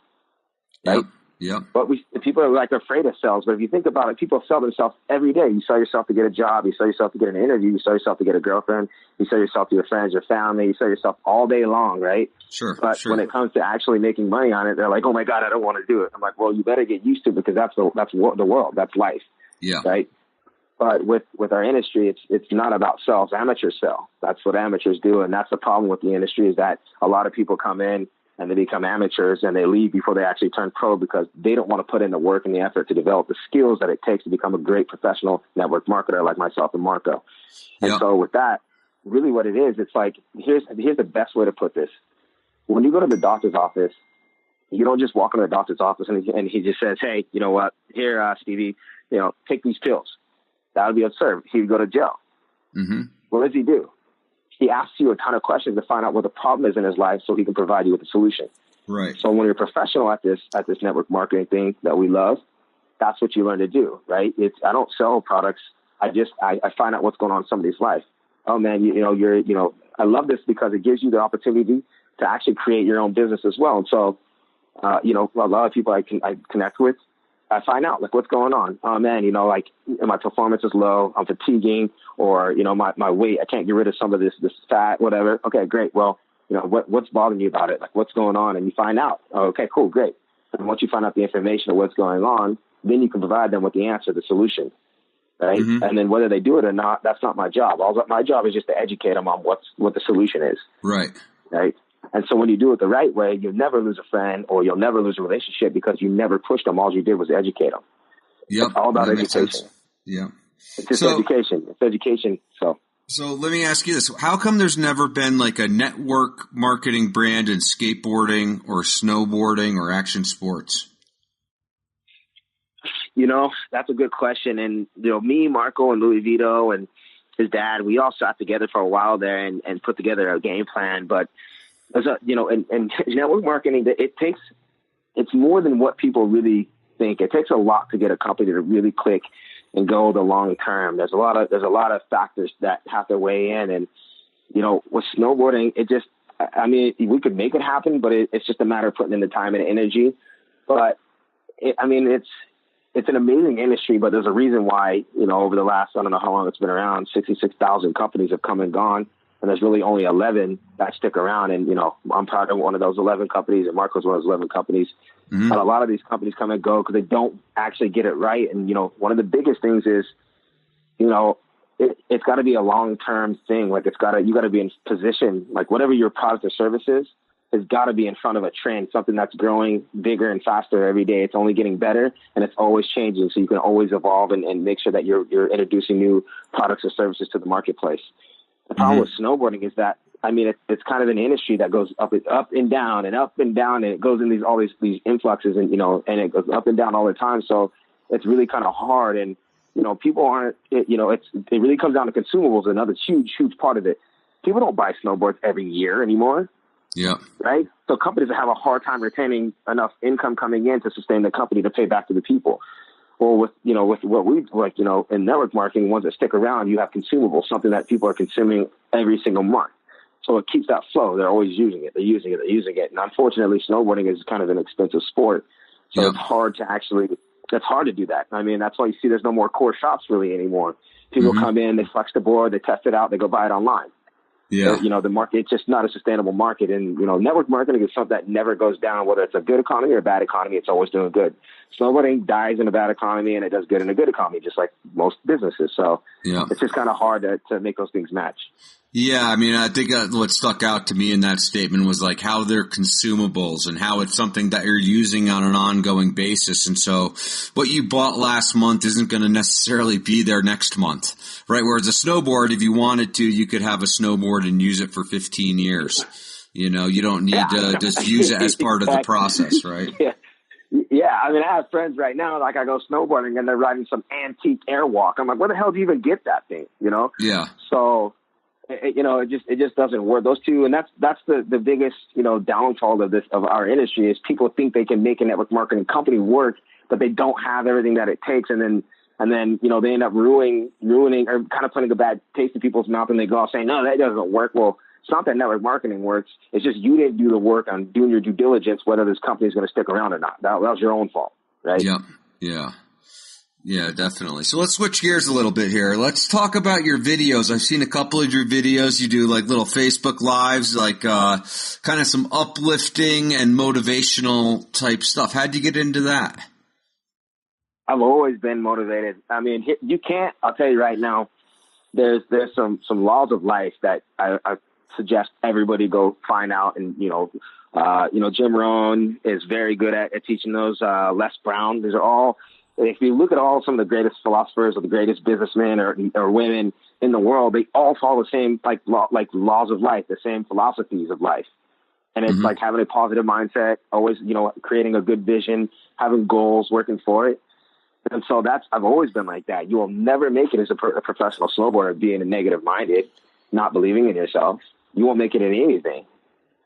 Right? Yeah. But people are afraid of sales. But if you think about it, people sell themselves every day. You sell yourself to get a job. You sell yourself to get an interview. You sell yourself to get a girlfriend. You sell yourself to your friends, your family. You sell yourself all day long, right? Sure. But when it comes to actually making money on it, they're like, oh my God, I don't want to do it. I'm like, well, you better get used to it because that's the world. That's life. Yeah. Right. But with our industry, it's not about sales. Amateurs sell. That's what amateurs do. And that's the problem with the industry is that a lot of people come in and they become amateurs and they leave before they actually turn pro because they don't want to put in the work and the effort to develop the skills that it takes to become a great professional network marketer like myself and Marco. And so with that, really what it is, it's like, here's the best way to put this. When you go to the doctor's office, you don't just walk into the doctor's office and he just says, hey, you know what, here, Stevie, take these pills. That would be absurd. He would go to jail. Mm-hmm. What does he do? He asks you a ton of questions to find out what the problem is in his life so he can provide you with a solution. Right. So when you're a professional at this network marketing thing that we love, that's what you learn to do, right? I don't sell products. I find out what's going on in somebody's life. Oh man, I love this because it gives you the opportunity to actually create your own business as well. And so, a lot of people I connect with, I find out what's going on. Oh man, my performance is low. I'm fatiguing, or my weight. I can't get rid of some of this fat, whatever. Okay, great. Well, what's bothering you about it? What's going on? And you find out. Oh, okay, cool, great. And once you find out the information of what's going on, then you can provide them with the answer, the solution. right? Mm-hmm. And then whether they do it or not, that's not my job. My job is just to educate them on what the solution is. Right. Right. And so when you do it the right way, you'll never lose a friend or you'll never lose a relationship because you never pushed them. All you did was educate them. Yep. It's all about that makes education. sense. Yeah. It's just education. It's education. So let me ask you this. How come there's never been like a network marketing brand in skateboarding or snowboarding or action sports? That's a good question. And, me, Marco, and Louis Vito and his dad, we all sat together for a while there and put together a game plan. But, there's and network marketing, it's more than what people really think. It takes a lot to get a company to really click and go the long term. There's a lot of factors that have to weigh in. And, with snowboarding, we could make it happen, but it's just a matter of putting in the time and energy. But it's an amazing industry, but there's a reason why, over the last, I don't know how long it's been around, 66,000 companies have come and gone. And there's really only 11 that stick around. And, I'm proud of one of those 11 companies, and Marco's one of those 11 companies. Mm-hmm. But a lot of these companies come and go because they don't actually get it right. And, one of the biggest things is, it's got to be a long-term thing. Like you got to be in position, like whatever your product or service is, has got to be in front of a trend, something that's growing bigger and faster every day. It's only getting better and it's always changing. So you can always evolve and make sure that you're introducing new products or services to the marketplace. The problem with snowboarding is that, it's kind of an industry that goes up and down and up and down, and it goes in these influxes and it goes up and down all the time. So it's really kind of hard. And, people aren't, it really comes down to consumables, another huge, huge part of it. People don't buy snowboards every year anymore. Yeah. Right. So companies have a hard time retaining enough income coming in to sustain the company to pay back to the people. Or with what we like, in network marketing, ones that stick around, you have consumables, something that people are consuming every single month. So it keeps that flow. They're always using it. They're using it. And unfortunately, snowboarding is kind of an expensive sport. So it's hard to do that. That's why you see there's no more core shops really anymore. People come in, they flex the board, they test it out, they go buy it online. Yeah. The market, it's just not a sustainable market. And, network marketing is something that never goes down, whether it's a good economy or a bad economy, it's always doing good. Snowboarding dies in a bad economy and it does good in a good economy, just like most businesses. So it's just kind of hard to make those things match. Yeah, I think what stuck out to me in that statement was like how they're consumables and how it's something that you're using on an ongoing basis. And so what you bought last month isn't going to necessarily be there next month, right? Whereas a snowboard, if you wanted to, you could have a snowboard and use it for 15 years. You don't need to just use it as part of the process, right? Yeah. I have friends right now, like I go snowboarding and they're riding some antique airwalk. I'm like, where the hell do you even get that thing? Yeah. So, it just doesn't work. Those two, and that's the biggest, downfall of our industry is people think they can make a network marketing company work, but they don't have everything that it takes. And then, they end up ruining or kind of putting a bad taste in people's mouth, and they go off saying, no, that doesn't work. Well, it's not that network marketing works. It's just you didn't do the work on doing your due diligence, whether this company is going to stick around or not. That was your own fault, right? Yeah. Yeah. Yeah, definitely. So let's switch gears a little bit here. Let's talk about your videos. I've seen a couple of your videos. You do like little Facebook lives, like kind of some uplifting and motivational type stuff. How'd you get into that? I've always been motivated. You can't, I'll tell you right now, there's some laws of life that I suggest everybody go find out. And, Jim Rohn is very good at teaching those, Les Brown. These are all, if you look at some of the greatest philosophers or the greatest businessmen or women in the world, they all follow the same like laws of life, the same philosophies of life. And it's like having a positive mindset, always, creating a good vision, having goals, working for it. And so I've always been like that. You will never make it as a professional snowboarder being a negative minded, not believing in yourself. You won't make it in anything.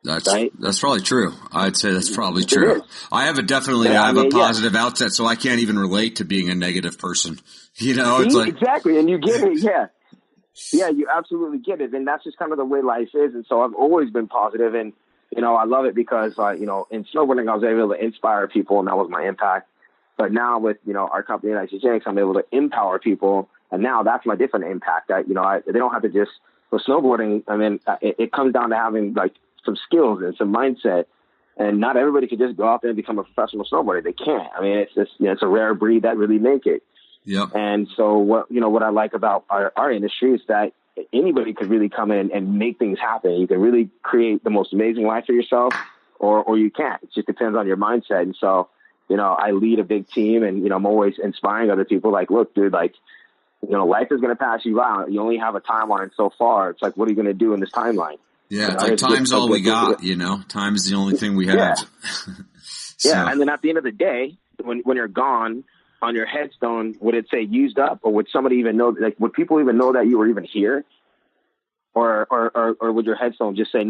That's probably true. I'd say that's probably true. I have a positive outset, so I can't even relate to being a negative person. It's like exactly, and you get it. Yeah, you absolutely get it, and that's just kind of the way life is. And so I've always been positive, and I love it because in snowboarding I was able to inspire people, and that was my impact. But now with our company, ICJX, I'm able to empower people, and now that's my different impact. They don't have to just for snowboarding. It comes down to having like some skills and some mindset, and not everybody could just go out there and become a professional snowboarder. They can't. It's just it's a rare breed that really make it. Yep. And so what I like about our industry is that anybody could really come in and make things happen. You can really create the most amazing life for yourself, or you can't. It just depends on your mindset. And so, I lead a big team, and, I'm always inspiring other people. Like, look, dude, like, life is going to pass you by. You only have a timeline so far. It's like, what are you going to do in this timeline? Yeah, it's like time's all we got, Time is the only thing we have. Yeah. So. Yeah, and then at the end of the day, when you're gone, on your headstone, would it say used up, or would somebody even know? Like, would people even know that you were even here, or would your headstone just say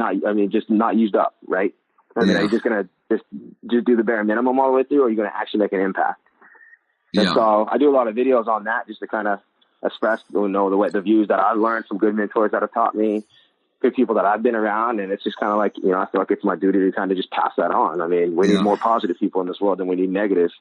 just not used up, right? And then are you just gonna just do the bare minimum all the way through, or are you gonna actually make an impact? And so I do a lot of videos on that just to kind of express, the views that I've learned from good mentors that have taught me, good people that I've been around, and it's just kind of like, I feel like it's my duty to kind of just pass that on. I mean, we need more positive people in this world than we need negatives.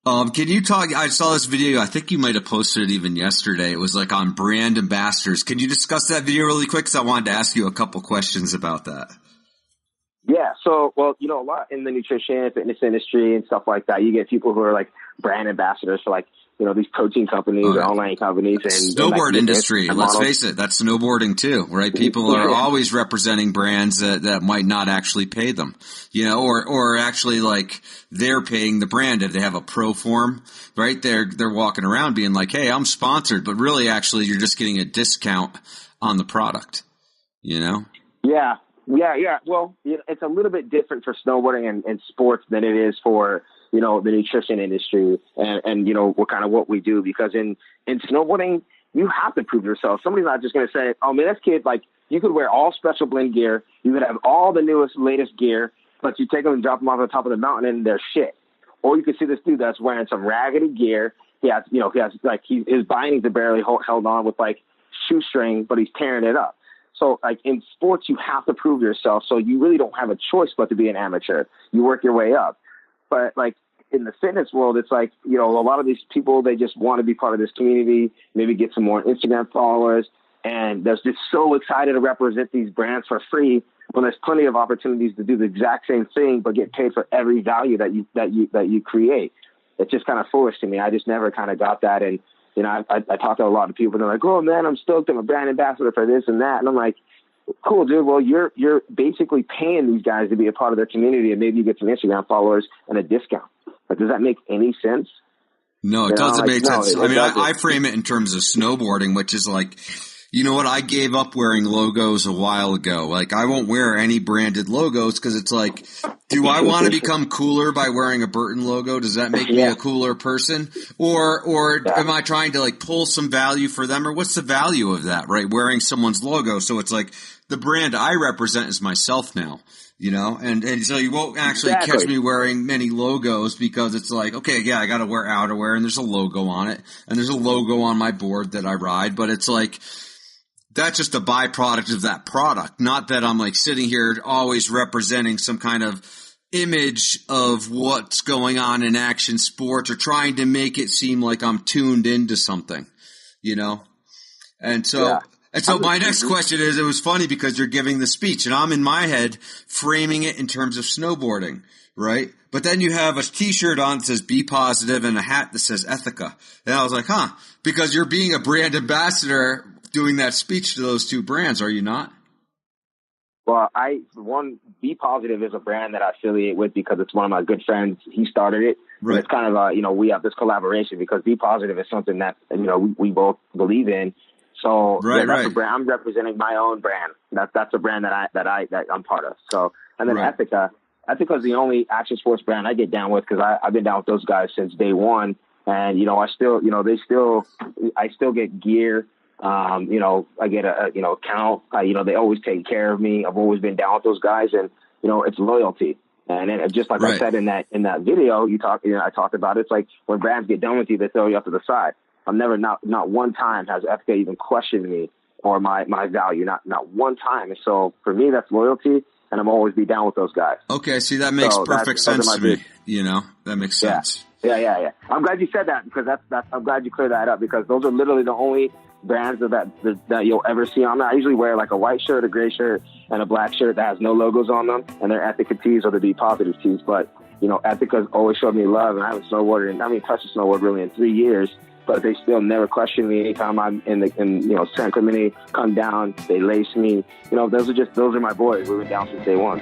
Can you talk? I saw this video. I think you might have posted it even yesterday. It was like on brand ambassadors. Can you discuss that video really quick? Because I wanted to ask you a couple questions about that. Yeah. So, a lot in the nutrition, fitness industry and stuff like that, you get people who are like brand ambassadors for like, these protein companies or online companies. And snowboard industry, let's face it, that's snowboarding too, right? People are always representing brands that might not actually pay them, or actually like they're paying the brand if they have a pro form, right? They're walking around being like, hey, I'm sponsored, but really actually you're just getting a discount on the product, Yeah. Well, it's a little bit different for snowboarding and sports than it is for, the nutrition industry and what we do, because in snowboarding, you have to prove yourself. Somebody's not just going to say, oh man, this kid, like, you could wear all special blend gear. You could have all the latest gear, but you take them and drop them off the top of the mountain and they're shit. Or you can see this dude that's wearing some raggedy gear. His bindings are barely held on with like shoestring, but he's tearing it up. So, like, in sports, you have to prove yourself. So you really don't have a choice but to be an amateur. You work your way up. But, like, in the fitness world, it's like, a lot of these people, they just want to be part of this community, maybe get some more Instagram followers. And they're just so excited to represent these brands for free when there's plenty of opportunities to do the exact same thing but get paid for every value that you create. It's just kind of foolish to me. I just never kind of got that. And I talk to a lot of people, and they're like, oh man, I'm stoked, I'm a brand ambassador for this and that. And I'm like, cool, dude. Well, you're basically paying these guys to be a part of their community, and maybe you get some Instagram followers and a discount. Like, does that make any sense? No, it doesn't make sense. I frame it in terms of snowboarding, which is like, you know what? I gave up wearing logos a while ago. Like, I won't wear any branded logos because it's like, do I want to become cooler by wearing a Burton logo? Does that make me a cooler person? Or am I trying to like pull some value for them? Or what's the value of that, right? Wearing someone's logo. So it's like the brand I represent is myself now, and so you won't actually catch me wearing many logos because it's like, okay, yeah, I got to wear outerwear and there's a logo on it and there's a logo on my board that I ride, but it's like, that's just a byproduct of that product. Not that I'm like sitting here always representing some kind of image of what's going on in action sports or trying to make it seem like I'm tuned into something, And so, my next question is, it was funny because you're giving the speech and I'm in my head framing it in terms of snowboarding, right? But then you have a t-shirt on that says be positive and a hat that says Ethica. And I was like, because you're being a brand ambassador doing that speech to those two brands, are you not? Well, Be Positive is a brand that I affiliate with because it's one of my good friends. He started it. Right. And it's kind of, we have this collaboration because Be Positive is something that, we both believe in. So that's a brand. I'm representing my own brand. That's a brand that I'm part of. So, and then Ethica is the only action sports brand I get down with because I've been down with those guys since day one. And, I still get gear. I get a count. They always take care of me. I've always been down with those guys, and it's loyalty. And just like I said in that video, I talked about it. It's like when brands get done with you, they throw you up to the side. I've never, not one time has Ethica even questioned me or my value. Not one time. And so for me, that's loyalty, and I'm always be down with those guys. Okay, see, that makes perfect sense to me. That makes sense. Yeah. I'm glad you said that because I'm glad you cleared that up because those are literally the only brands that you'll ever see on there. I usually wear like a white shirt, a gray shirt, and a black shirt that has no logos on them, and they're Ethica tees or the Be Positive tees. But Ethica's always showed me love, and I haven't touched a snowboard really in 3 years. but they still never question me. Anytime I'm in San Clemente, come down, they lace me. Those are my boys. We've been down since day one.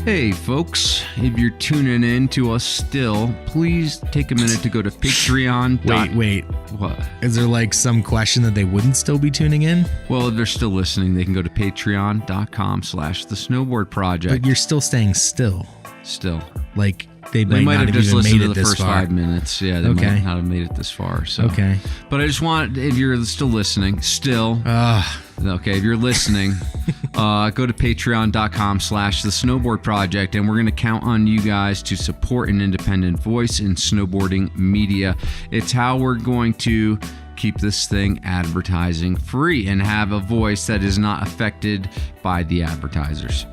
Hey folks, if you're tuning in to us still, please take a minute to go to Patreon. Wait. What? Is there like some question that they wouldn't still be tuning in? Well, if they're still listening, they can go to patreon.com/the-snowboard-project. But you're still staying still. Still. Like, they They might not have have just even listened made to it the this first far. 5 minutes. Yeah, they Okay. might not have made it this far. So. Okay. But I just want, if you're still listening, okay, if you're listening, go to patreon.com/the-snowboard-project, and we're going to count on you guys to support an independent voice in snowboarding media. It's how we're going to keep this thing advertising free and have a voice that is not affected by the advertisers.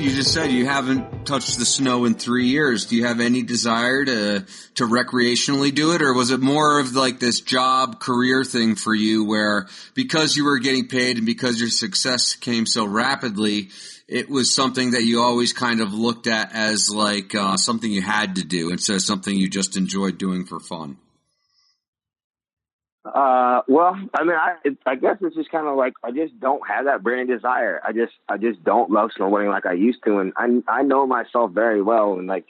You just said you haven't touched the snow in 3 years. Do you have any desire to recreationally do it, or was it more of like this job career thing for you where because you were getting paid and because your success came so rapidly, it was something that you always kind of looked at as like something you had to do instead of something you just enjoyed doing for fun? Well, I mean, I guess it's just kind of like I just don't have that burning desire. I just don't love snowboarding like I used to, and I know myself very well, and like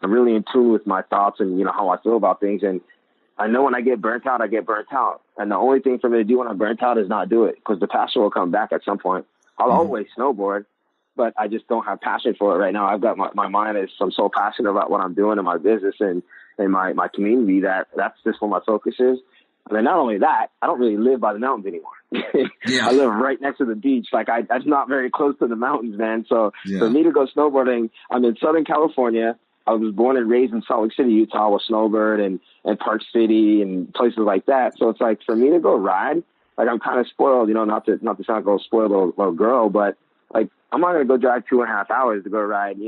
I'm really in tune with my thoughts and how I feel about things, and I know when I get burnt out, I get burnt out, and the only thing for me to do when I'm burnt out is not do it, because the passion will come back at some point. I'll always snowboard, but I just don't have passion for it right now. I've got my mind is I'm so passionate about what I'm doing in my business and my community that's just what my focus is. And then not only that, I don't really live by the mountains anymore. Yeah. I live right next to the beach. Like I'm not very close to the mountains, man. So for me to go snowboarding, I'm in Southern California. I was born and raised in Salt Lake City, Utah, with Snowbird and Park City and places like that. So it's like for me to go ride, like I'm kind of spoiled, not to sound like a spoiled little girl, but like I'm not going to go drive 2.5 hours to go ride,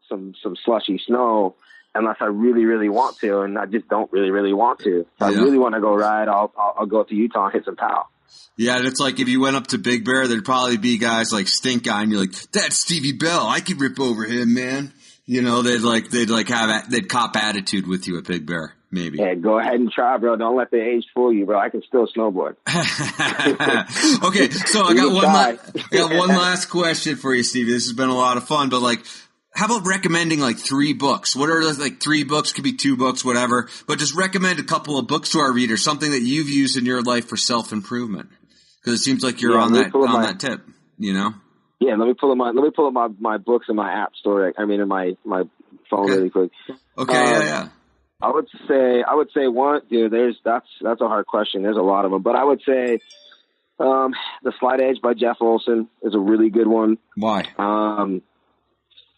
some slushy snow. Unless I really, really want to, and I just don't really, really want to. If I really want to go ride, I'll go up to Utah and hit some POW. Yeah, and it's like if you went up to Big Bear, there'd probably be guys like Stink Guy, and you're like, "That's Stevie Bell. I could rip over him, man." They'd cop attitude with you at Big Bear, maybe. Yeah, go ahead and try, bro. Don't let the age fool you, bro. I can still snowboard. Okay, so I got one last question for you, Stevie. This has been a lot of fun, but like, how about recommending like 3 books? What are those, like 3 books? Could be 2 books, whatever. But just recommend a couple of books to our readers, something that you've used in your life for self-improvement. Because it seems like you're on that tip, Yeah, let me pull up my books in my app store. I mean, in my phone really quick. Okay, yeah. I would say one, dude. That's a hard question. There's a lot of them, but I would say The Slight Edge by Jeff Olson is a really good one. Why?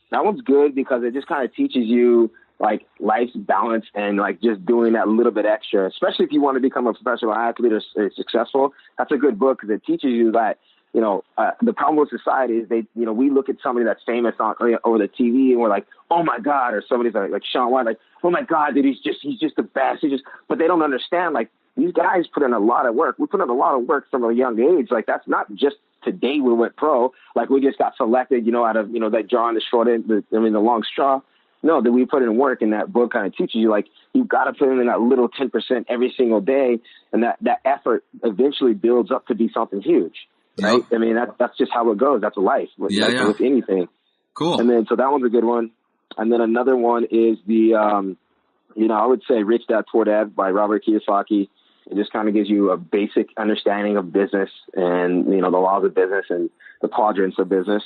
That one's good because it just kind of teaches you like life's balance and like just doing that little bit extra, especially if you want to become a professional athlete or successful. That's a good book because it teaches you that, the problem with society is we look at somebody that's famous over the TV and we're like, oh my God, or somebody's like Sean White, like, oh my God, dude, he's just the best. But they don't understand, like, these guys put in a lot of work. We put in a lot of work from a young age. Like, that's not just today we went pro. Like, we just got selected, out of, that drawing the short end, the long straw. No, that we put in work, and that book kind of teaches you, like, you've got to put in that little 10% every single day, and that effort eventually builds up to be something huge, right? I mean, that's just how it goes. That's life with anything. Cool. And then, so that one's a good one. And then another one is the, I would say Rich Dad Poor Dad by Robert Kiyosaki. It just kind of gives you a basic understanding of business and, the laws of business and the quadrants of business.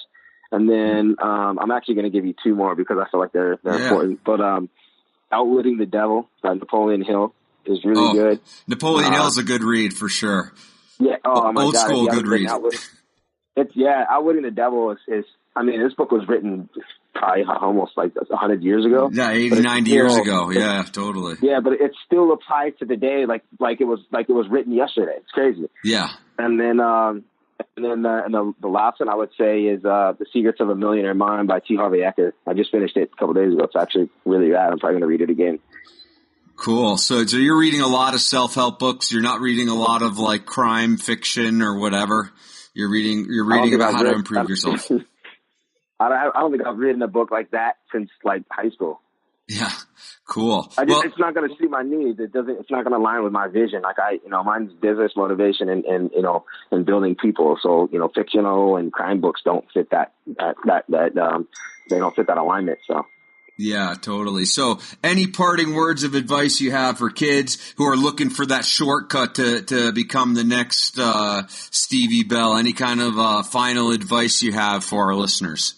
And then I'm actually going to give you 2 more because I feel like they're important. But Outwitting the Devil by Napoleon Hill is really good. Napoleon Hill is a good read for sure. Yeah. Oh, my Old God. school good read. Outwitting the Devil is this book was written probably almost like 100 years ago. Yeah, 80, 90 years ago. Yeah, totally. Yeah, but it still applies to the day like it was written yesterday. It's crazy. Yeah. And then And then the last one I would say is The Secrets of a Millionaire Mind by T. Harvey Eker. I just finished it a couple days ago. It's actually really rad. I'm probably going to read it again. Cool. So you're reading a lot of self-help books. You're not reading a lot of like crime fiction or whatever. You're reading about how to improve yourself. I don't think I've written a book like that since like high school. Yeah. Cool. It's not going to suit my needs. It's not going to align with my vision. Like mine's business motivation and building people. So, fictional and crime books don't fit that they don't fit that alignment. So. Yeah, totally. So any parting words of advice you have for kids who are looking for that shortcut to become the next Stevie Bell? Any kind of final advice you have for our listeners?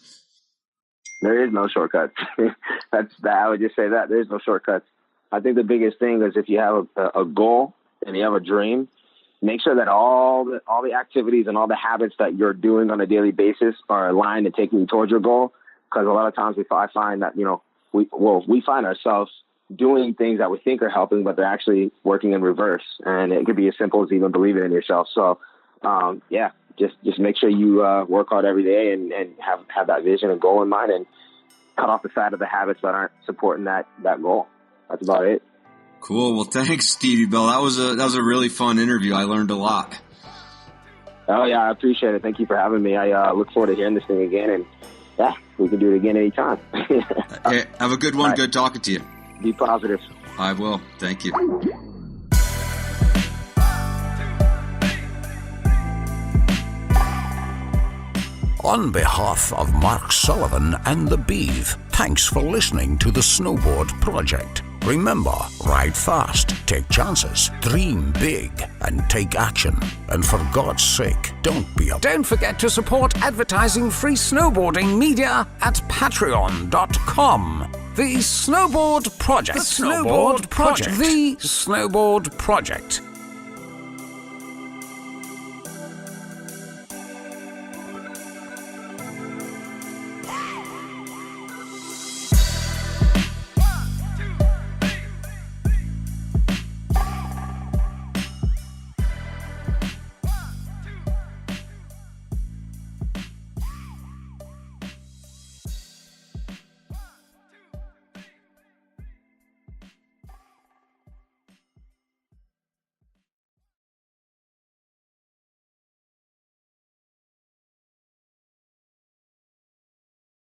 There is no shortcuts. I would just say that there is no shortcuts. I think the biggest thing is if you have a goal and you have a dream, make sure that all the activities and all the habits that you're doing on a daily basis are aligned and taking you towards your goal. Because a lot of times I find that, we find ourselves doing things that we think are helping, but they're actually working in reverse. And it could be as simple as even believing in yourself. So, just make sure you work hard every day and have that vision and goal in mind, and cut off the side of the habits that aren't supporting that goal. That's about it. Cool. Well, thanks, Stevie Bell. That was a really fun interview. I learned a lot. Oh yeah, I appreciate it. Thank you for having me. I look forward to hearing this thing again, and yeah, we can do it again anytime. Hey, have a good one. Right. Good talking to you. Be positive. I will. Thank you. On behalf of Mark Sullivan and the Beeve, thanks for listening to the Snowboard Project. Remember, ride fast, take chances, dream big, and take action. And for God's sake, don't forget to support advertising-free snowboarding media at patreon.com. The Snowboard Project. The Snowboard Project. The Snowboard Project.